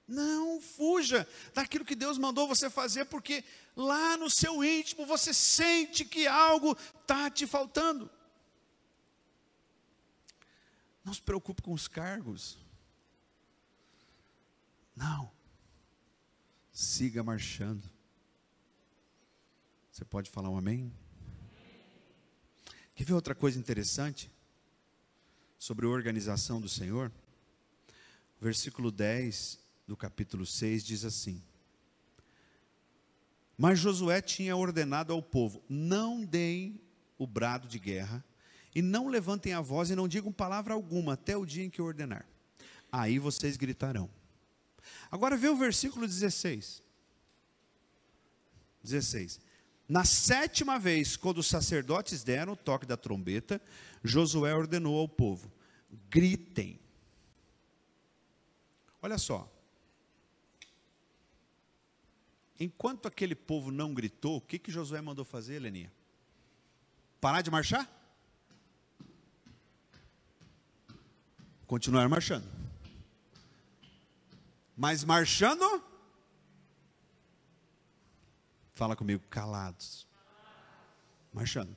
Não fuja daquilo que Deus mandou você fazer, porque lá no seu íntimo você sente que algo está te faltando. Não se preocupe com os cargos. Não. siga marchando. Você pode falar um amém? Quer ver outra coisa interessante sobre a organização do Senhor? O versículo 10 do capítulo 6 diz assim: mas Josué tinha ordenado ao povo: não deem o brado de guerra, e não levantem a voz, e não digam palavra alguma, até o dia em que eu ordenar. Aí vocês gritarão. Agora vê o versículo 16. 16. Na 7ª vez, quando os sacerdotes deram o toque da trombeta, Josué ordenou ao povo: gritem. Olha só. Enquanto aquele povo não gritou, o que Josué mandou fazer, Leninha? Parar de marchar? Continuar marchando. Mas marchando? Fala comigo, calados. Marchando.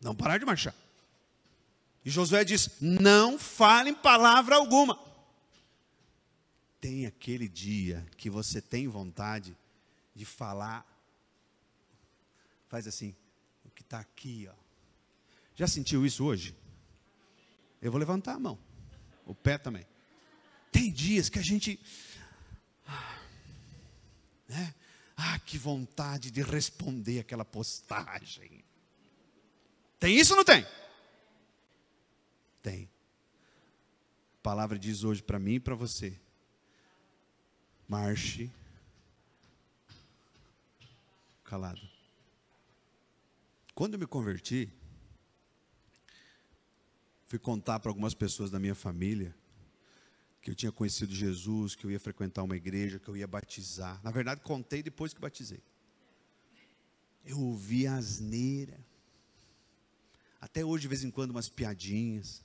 Não parar de marchar. E Josué diz: não falem palavra alguma. Tem aquele dia que você tem vontade de falar, faz assim, o que está aqui, ó. Já sentiu isso hoje? Eu vou levantar a mão, o pé também. Tem dias que a gente, né? Que vontade de responder aquela postagem. Tem isso ou não tem? Tem. A palavra diz hoje para mim e para você: marche calado. Quando eu me converti, fui contar para algumas pessoas da minha família que eu tinha conhecido Jesus, que eu ia frequentar uma igreja, que eu ia batizar. Na verdade, contei depois que batizei. Eu ouvi a asneira. Até hoje, de vez em quando, umas piadinhas.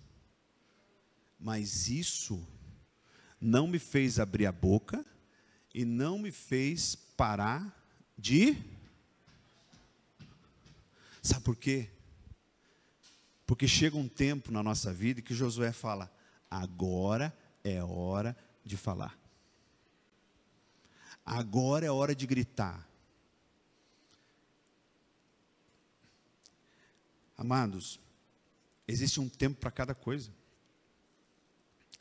Mas isso não me fez abrir a boca e não me fez parar de... Sabe por quê? Porque chega um tempo na nossa vida que Josué fala: agora é hora de falar. Agora é hora de gritar. Amados, existe um tempo para cada coisa.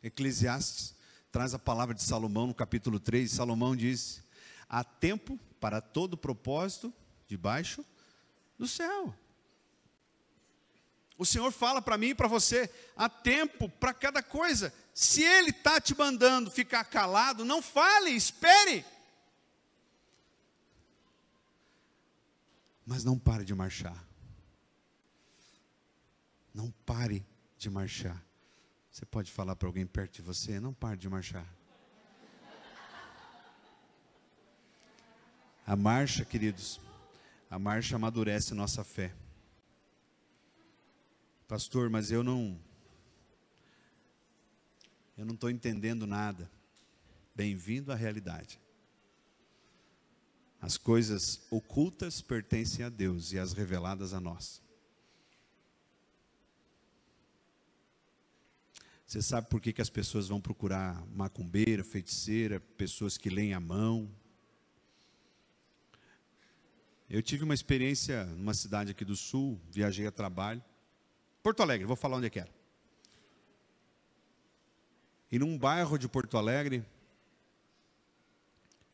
Eclesiastes traz a palavra de Salomão no capítulo 3. Salomão diz: há tempo para todo propósito debaixo do céu. O Senhor fala para mim e para você: há tempo para cada coisa. Se Ele está te mandando ficar calado, não fale, espere. Mas não pare de marchar. Não pare de marchar. Você pode falar para alguém perto de você: não pare de marchar. A marcha, queridos, a marcha amadurece nossa fé. Pastor, mas eu não estou entendendo nada. Bem-vindo à realidade. As coisas ocultas pertencem a Deus e as reveladas a nós. Você sabe por que as pessoas vão procurar macumbeira, feiticeira, pessoas que leem a mão? Eu tive uma experiência numa cidade aqui do sul, viajei a trabalho. Porto Alegre, vou falar onde é que era. E num bairro de Porto Alegre,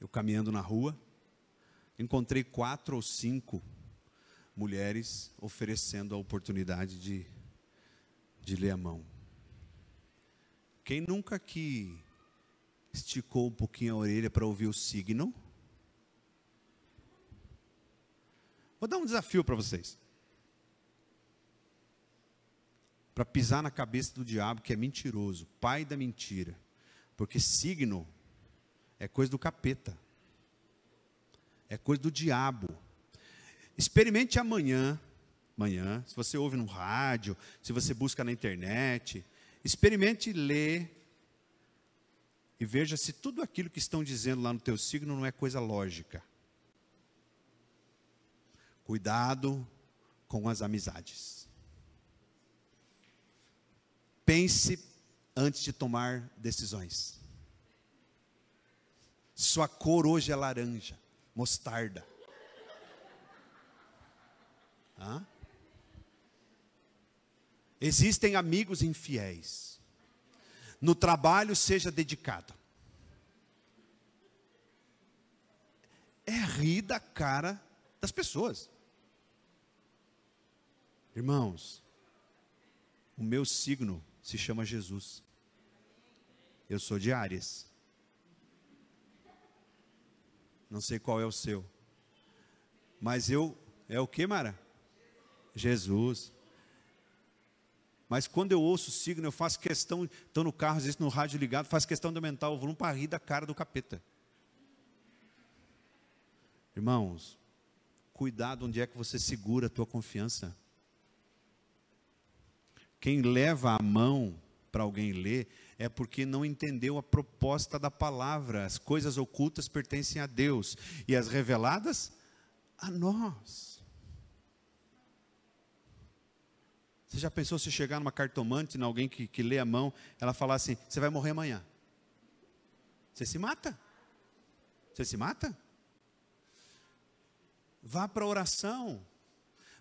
eu caminhando na rua, encontrei 4 ou 5 mulheres oferecendo a oportunidade de ler a mão. Quem nunca aqui esticou um pouquinho a orelha para ouvir o signo? Vou dar um desafio para vocês. Para pisar na cabeça do diabo, que é mentiroso, pai da mentira. Porque signo é coisa do capeta. É coisa do diabo. Experimente amanhã, se você ouve no rádio, se você busca na internet, experimente ler e veja se tudo aquilo que estão dizendo lá no teu signo não é coisa lógica. Cuidado com as amizades. Pense antes de tomar decisões. Sua cor hoje é laranja, mostarda. Hã? Existem amigos infiéis. No trabalho, seja dedicado. É rir da cara das pessoas. Irmãos, o meu signo se chama Jesus. Eu sou de Áries. Não sei qual é o seu. Mas é o que, Mara? Jesus. Mas quando eu ouço o signo, eu faço questão, estou no carro, às vezes no rádio ligado, faço questão de aumentar o volume para rir da cara do capeta. Irmãos, cuidado onde é que você segura a tua confiança. Quem leva a mão para alguém ler, é porque não entendeu a proposta da palavra. As coisas ocultas pertencem a Deus, e as reveladas, a nós. Você já pensou se chegar numa cartomante, em alguém que lê a mão, ela falar assim, você vai morrer amanhã? Você se mata? Você se mata? Vá para a oração.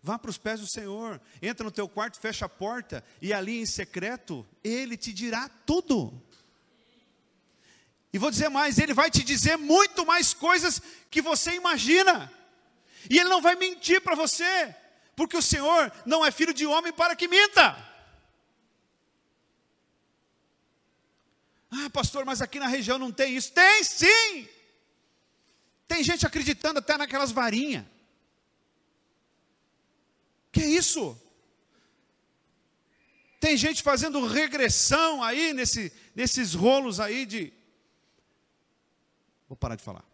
Vá para os pés do Senhor, entra no teu quarto, fecha a porta, e ali em secreto, Ele te dirá tudo. E vou dizer mais, Ele vai te dizer muito mais coisas que você imagina. E Ele não vai mentir para você, porque o Senhor não é filho de homem para que minta. Ah, pastor, mas aqui na região não tem isso. Tem sim! Tem gente acreditando até naquelas varinhas. Que é isso? Tem gente fazendo regressão aí, nesses rolos aí de... Vou parar de falar.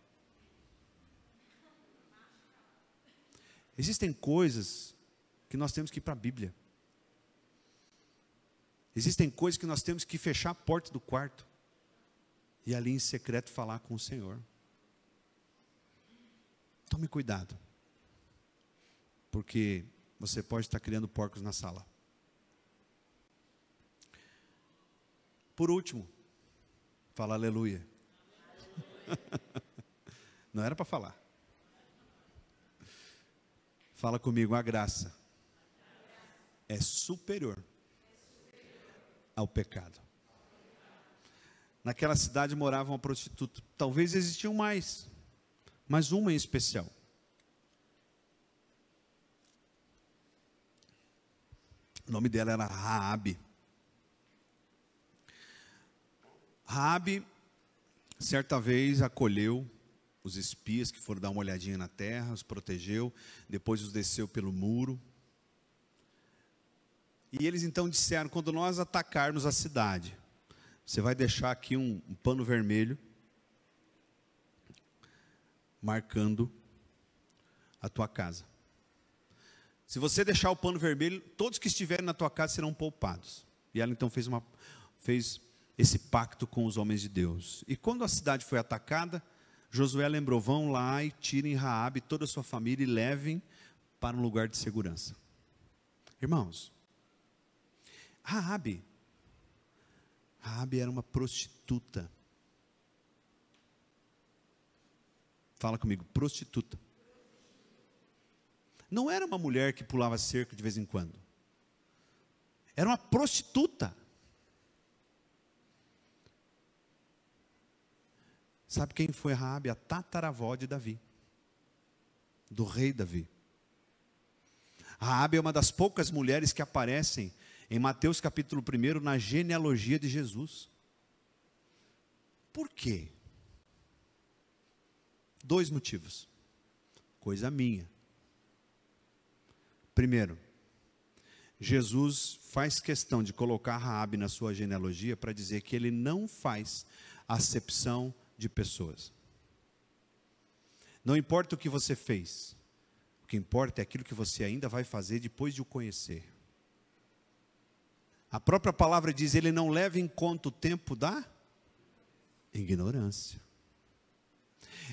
Existem coisas que nós temos que ir para a Bíblia. Existem coisas que nós temos que fechar a porta do quarto e ali em secreto falar com o Senhor. Tome cuidado, porque você pode estar criando porcos na sala. Por último, fala aleluia. Não era para falar. Fala comigo, a graça é superior ao pecado. Naquela cidade morava uma prostituta. Talvez existiam mais, mas uma em especial. O nome dela era Raabe. Raabe, certa vez, acolheu os espias que foram dar uma olhadinha na terra, os protegeu, depois os desceu pelo muro. E eles então disseram, quando nós atacarmos a cidade, você vai deixar aqui um pano vermelho, marcando a tua casa. Se você deixar o pano vermelho, todos que estiverem na tua casa serão poupados. E ela então fez esse pacto com os homens de Deus. E quando a cidade foi atacada, Josué lembrou, vão lá e tirem Raabe e toda a sua família e levem para um lugar de segurança. Irmãos, Raabe era uma prostituta. Fala comigo, prostituta. Não era uma mulher que pulava cerca de vez em quando. Era uma prostituta. Sabe quem foi Raabe? A tataravó de Davi. Do rei Davi. Raabe é uma das poucas mulheres que aparecem em Mateus capítulo 1 na genealogia de Jesus. Por quê? 2 motivos. Coisa minha. Primeiro, Jesus faz questão de colocar Raabe na sua genealogia para dizer que ele não faz acepção de pessoas. Não importa o que você fez, o que importa é aquilo que você ainda vai fazer depois de o conhecer. A própria palavra diz, ele não leva em conta o tempo da ignorância.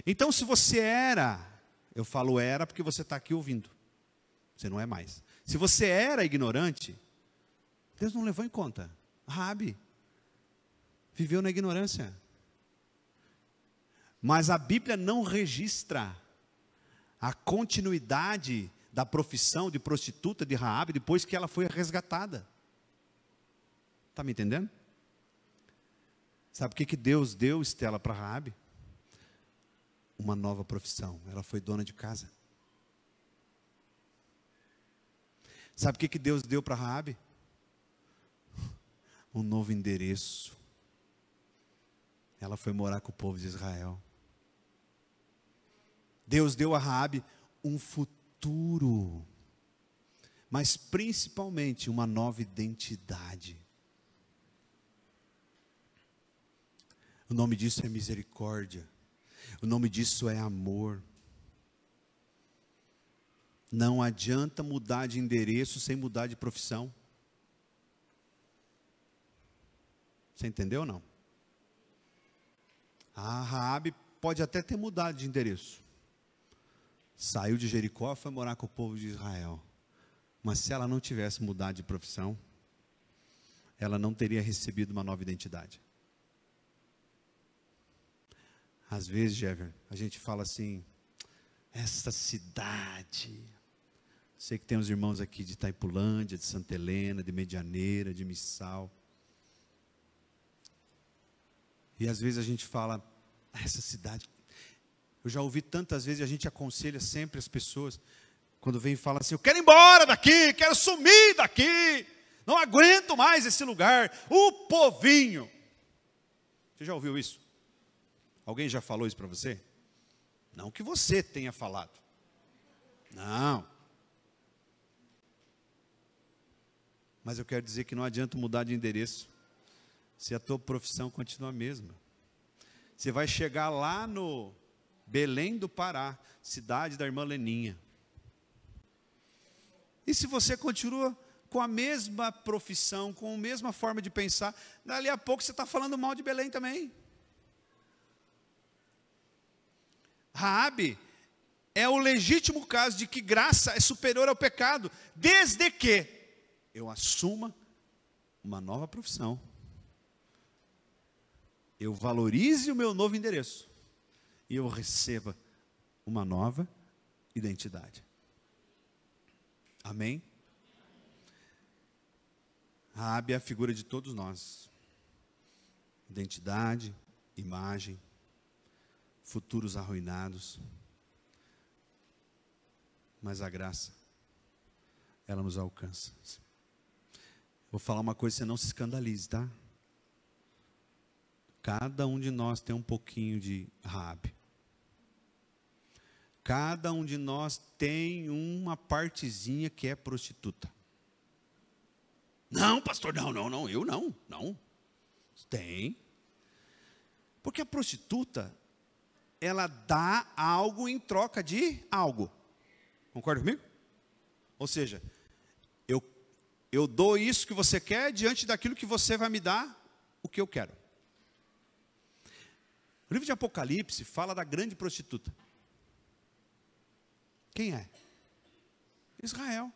Então, se você era, eu falo era porque você está aqui ouvindo, você não é mais. Se você era ignorante, Deus não levou em conta. Raabe viveu na ignorância. Mas a Bíblia não registra a continuidade da profissão de prostituta de Raabe depois que ela foi resgatada. Está me entendendo? Sabe o que Deus deu, Estela, para Raabe? Uma nova profissão. Ela foi dona de casa. Sabe o que Deus deu para Raabe? Um novo endereço. Ela foi morar com o povo de Israel. Deus deu a Raabe um futuro, mas principalmente uma nova identidade. O nome disso é misericórdia. O nome disso é amor. Não adianta mudar de endereço sem mudar de profissão. Você entendeu ou não? A Raabe pode até ter mudado de endereço. Saiu de Jericó, foi morar com o povo de Israel. Mas se ela não tivesse mudado de profissão, ela não teria recebido uma nova identidade. Às vezes, Jever, a gente fala assim, essa cidade. Sei que tem uns irmãos aqui de Itaipulândia, de Santa Helena, de Medianeira, de Missal. E às vezes a gente fala, essa cidade. Eu já ouvi tantas vezes, e a gente aconselha sempre as pessoas, quando vem e fala assim, eu quero ir embora daqui, quero sumir daqui, não aguento mais esse lugar, o povinho. Você já ouviu isso? Alguém já falou isso para você? Não que você tenha falado. Não. Mas eu quero dizer que não adianta mudar de endereço, se a tua profissão continua a mesma. Você vai chegar lá no Belém do Pará, cidade da irmã Leninha. E se você continua com a mesma profissão, com a mesma forma de pensar, dali a pouco você está falando mal de Belém também. Raabe é o legítimo caso de que graça é superior ao pecado, desde que eu assuma uma nova profissão, eu valorize o meu novo endereço e eu receba uma nova identidade. Amém? Raabe é a figura de todos nós. Identidade, imagem, futuros arruinados. Mas a graça, ela nos alcança. Vou falar uma coisa, você não se escandalize, tá? Cada um de nós tem um pouquinho de Raabe. Cada um de nós tem uma partezinha que é prostituta. Não, pastor, não, eu não. Tem. Porque a prostituta, ela dá algo em troca de algo. Concorda comigo? Ou seja, eu dou isso que você quer diante daquilo que você vai me dar o que eu quero. O livro de Apocalipse fala da grande prostituta. Quem é? Israel.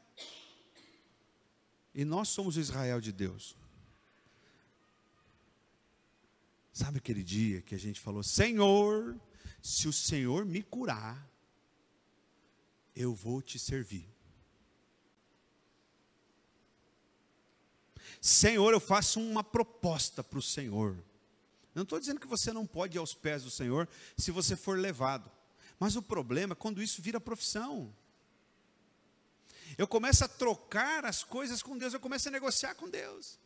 E nós somos o Israel de Deus. Sabe aquele dia que a gente falou, Senhor, se o Senhor me curar, eu vou te servir. Senhor, eu faço uma proposta para o Senhor. Eu não estou dizendo que você não pode ir aos pés do Senhor se você for levado. Mas o problema é quando isso vira profissão. Eu começo a trocar as coisas com Deus, eu começo a negociar com Deus.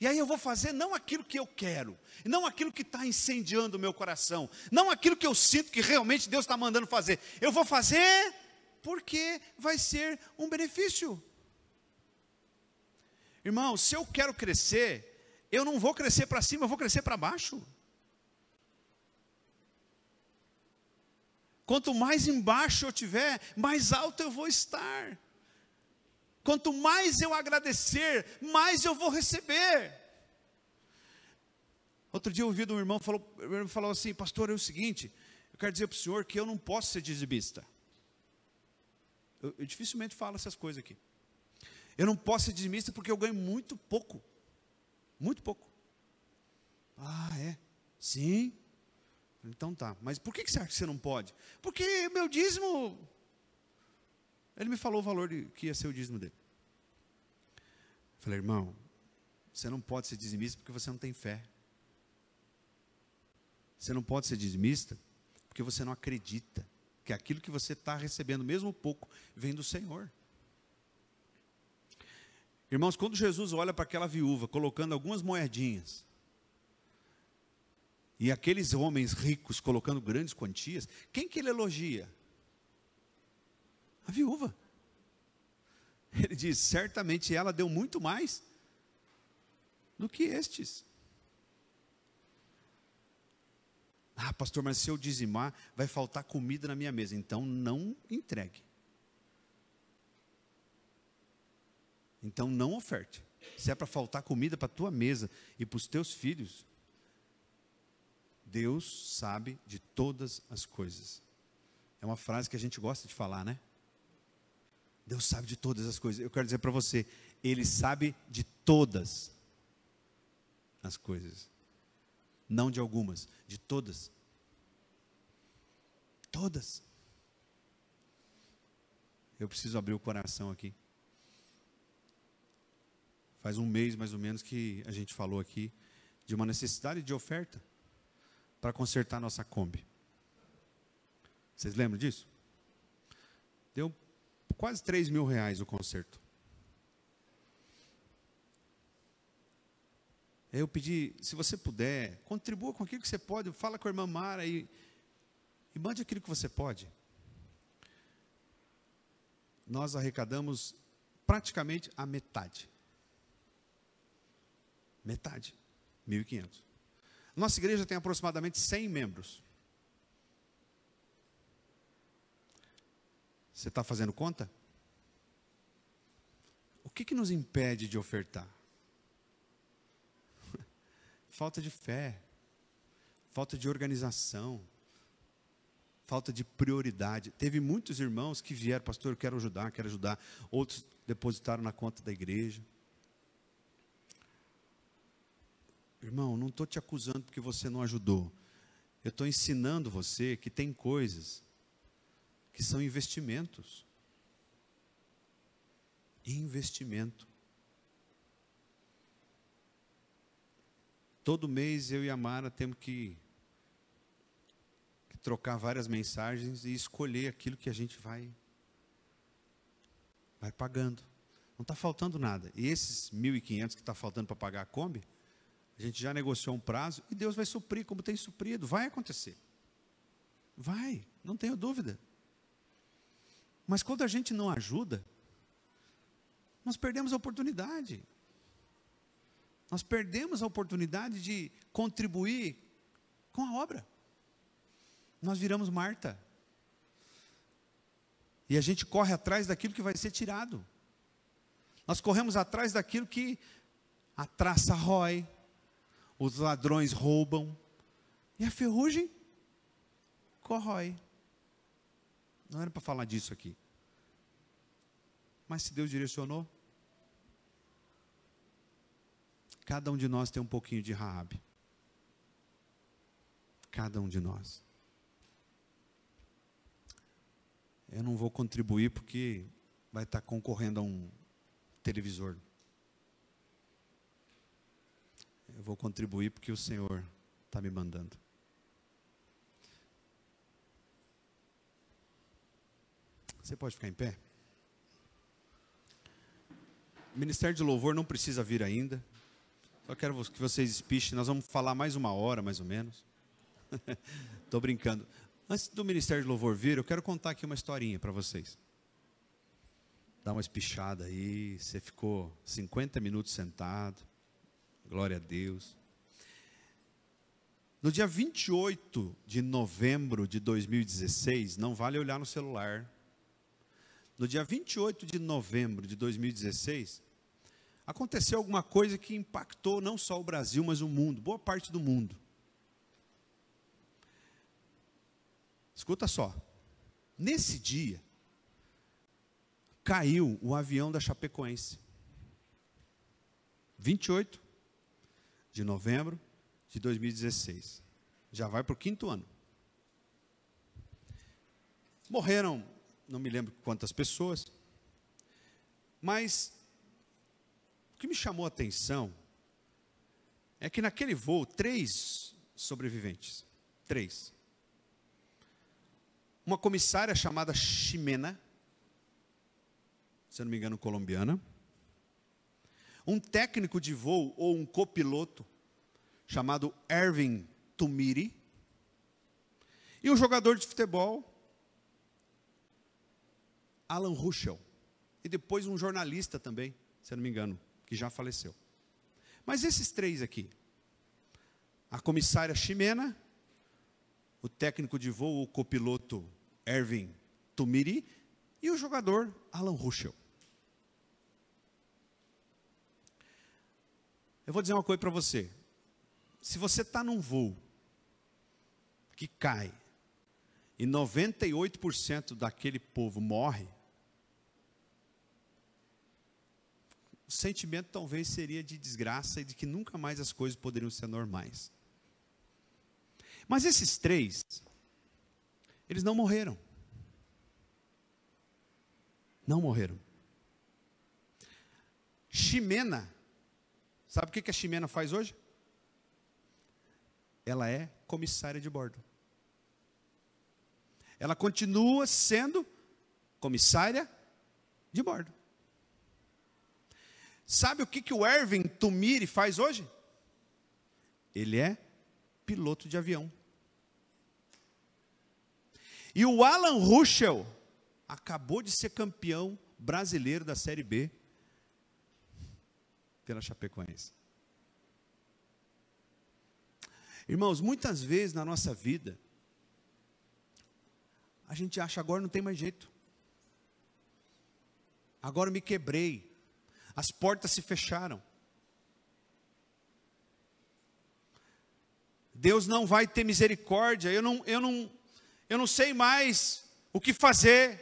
E aí eu vou fazer não aquilo que eu quero, não aquilo que está incendiando o meu coração, não aquilo que eu sinto que realmente Deus está mandando fazer. Eu vou fazer porque vai ser um benefício. Irmão, se eu quero crescer, eu não vou crescer para cima, eu vou crescer para baixo. Quanto mais embaixo eu tiver, mais alto eu vou estar. Quanto mais eu agradecer, mais eu vou receber. Outro dia eu ouvi de um irmão, falou assim, pastor, é o seguinte, eu quero dizer para o senhor que eu não posso ser dizimista. Eu dificilmente falo essas coisas aqui. Eu não posso ser dizimista porque eu ganho muito pouco. Muito pouco. Ah, é? Sim. Então tá, mas por que você acha que você não pode? Porque meu dízimo... Ele me falou o valor que ia ser o dízimo dele. Eu falei, irmão, você não pode ser dizimista porque você não tem fé. Você não pode ser dizimista porque você não acredita que aquilo que você está recebendo, mesmo pouco, vem do Senhor. Irmãos, quando Jesus olha para aquela viúva, colocando algumas moedinhas, e aqueles homens ricos colocando grandes quantias, quem que ele elogia? A viúva. Ele diz, certamente ela deu muito mais do que estes. Ah, pastor, mas se eu dizimar, vai faltar comida na minha mesa. Então não entregue. Então não oferte. Se é para faltar comida para a tua mesa e para os teus filhos, Deus sabe de todas as coisas. É uma frase que a gente gosta de falar, né? Deus sabe de todas as coisas. Eu quero dizer para você, Ele sabe de todas as coisas. Não de algumas, de todas. Todas. Eu preciso abrir o coração aqui. Faz um mês mais ou menos que a gente falou aqui de uma necessidade de oferta para consertar nossa Kombi. Vocês lembram disso? Deu quase R$3.000 o conserto. Eu pedi, se você puder, contribua com aquilo que você pode, fala com a irmã Mara e mande aquilo que você pode. Nós arrecadamos praticamente a metade. Metade, 1.500. Nossa igreja tem aproximadamente 100 membros. Você está fazendo conta? O que nos impede de ofertar? Falta de fé, falta de organização, falta de prioridade. Teve muitos irmãos que vieram, pastor, eu quero ajudar. Outros depositaram na conta da igreja. Irmão, não estou te acusando porque você não ajudou. Eu estou ensinando você que tem coisas que são investimentos. Investimento. Todo mês eu e a Mara temos que trocar várias mensagens e escolher aquilo que a gente vai pagando. Não está faltando nada. E esses 1.500 que está faltando para pagar a Kombi, a gente já negociou um prazo e Deus vai suprir como tem suprido. Vai acontecer. Vai, não tenho dúvida. Mas quando a gente não ajuda, nós perdemos a oportunidade. Nós perdemos a oportunidade de contribuir com a obra. Nós viramos Marta. E a gente corre atrás daquilo que vai ser tirado. Nós corremos atrás daquilo que a traça rói, os ladrões roubam, e a ferrugem corrói. Não era para falar disso aqui. Mas se Deus direcionou, cada um de nós tem um pouquinho de Raabe. Cada um de nós. Eu não vou contribuir porque vai estar concorrendo a um televisor. Eu vou contribuir porque o Senhor está me mandando. Você pode ficar em pé? O Ministério de Louvor não precisa vir ainda. Só quero que vocês espichem. Nós vamos falar mais 1 hora, mais ou menos. Estou brincando. Antes do Ministério de Louvor vir, eu quero contar aqui uma historinha para vocês. Dá uma espichada aí. Você ficou 50 minutos sentado. Glória a Deus. No dia 28 de novembro de 2016, não vale olhar no celular. No dia 28 de novembro de 2016, aconteceu alguma coisa que impactou não só o Brasil, mas o mundo, boa parte do mundo. Escuta só. Nesse dia, caiu o avião da Chapecoense. 28 de novembro de 2016. Já vai para o 5º ano. Morreram, não me lembro quantas pessoas, mas o que me chamou a atenção é que naquele voo, 3 sobreviventes. 3. Uma comissária chamada Ximena, se eu não me engano, colombiana. Um técnico de voo ou um copiloto chamado Erwin Tumiri. E um jogador de futebol, Alan Ruschel. E depois um jornalista também, se eu não me engano, que já faleceu. Mas esses 3 aqui, a comissária Ximena, o técnico de voo, o copiloto Erwin Tumiri e o jogador Alan Ruschel. Eu vou dizer uma coisa para você. Se você está num voo que cai e 98% daquele povo morre, o sentimento talvez seria de desgraça e de que nunca mais as coisas poderiam ser normais. Mas esses 3, eles não morreram. Não morreram. Ximena, sabe o que a Ximena faz hoje? Ela é comissária de bordo. Ela continua sendo comissária de bordo. Sabe o que o Erwin Tumiri faz hoje? Ele é piloto de avião. E o Alan Ruschel acabou de ser campeão brasileiro da Série B pela Chapecoense. Irmãos, muitas vezes na nossa vida, a gente acha, agora não tem mais jeito. Agora eu me quebrei. As portas se fecharam. Deus não vai ter misericórdia. Eu não sei mais o que fazer.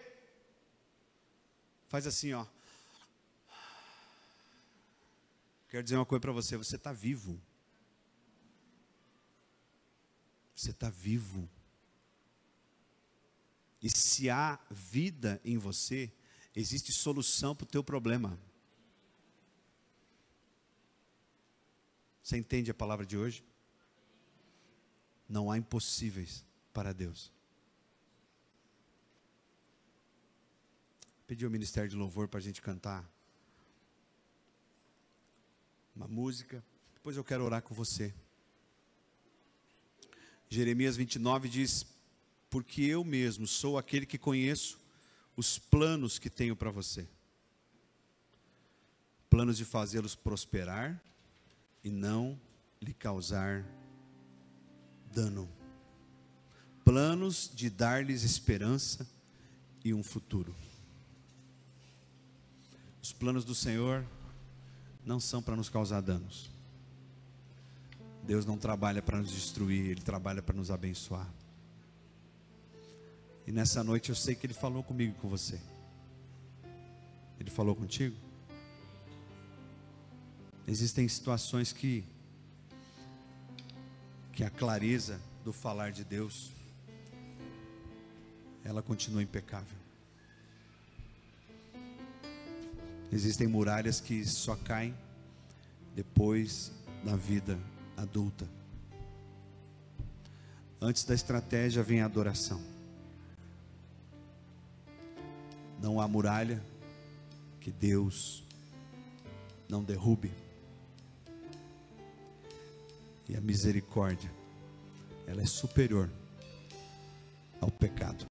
Faz assim, ó. Quero dizer uma coisa para você. Você está vivo. Você está vivo. E se há vida em você, existe solução para o teu problema. Você entende a palavra de hoje? Não há impossíveis para Deus. Pedi ao Ministério de Louvor para a gente cantar uma música. Depois eu quero orar com você. Jeremias 29 diz: porque eu mesmo sou aquele que conheço os planos que tenho para você. Planos de fazê-los prosperar e não lhe causar dano. Planos de dar-lhes esperança e um futuro. Os planos do Senhor não são para nos causar danos. Deus não trabalha para nos destruir, Ele trabalha para nos abençoar. E nessa noite eu sei que Ele falou comigo e com você. Ele falou contigo? Existem situações que a clareza do falar de Deus, ela continua impecável. Existem muralhas que só caem depois da vida adulta. Antes da estratégia vem a adoração. Não há muralha que Deus não derrube. E a misericórdia, ela é superior ao pecado.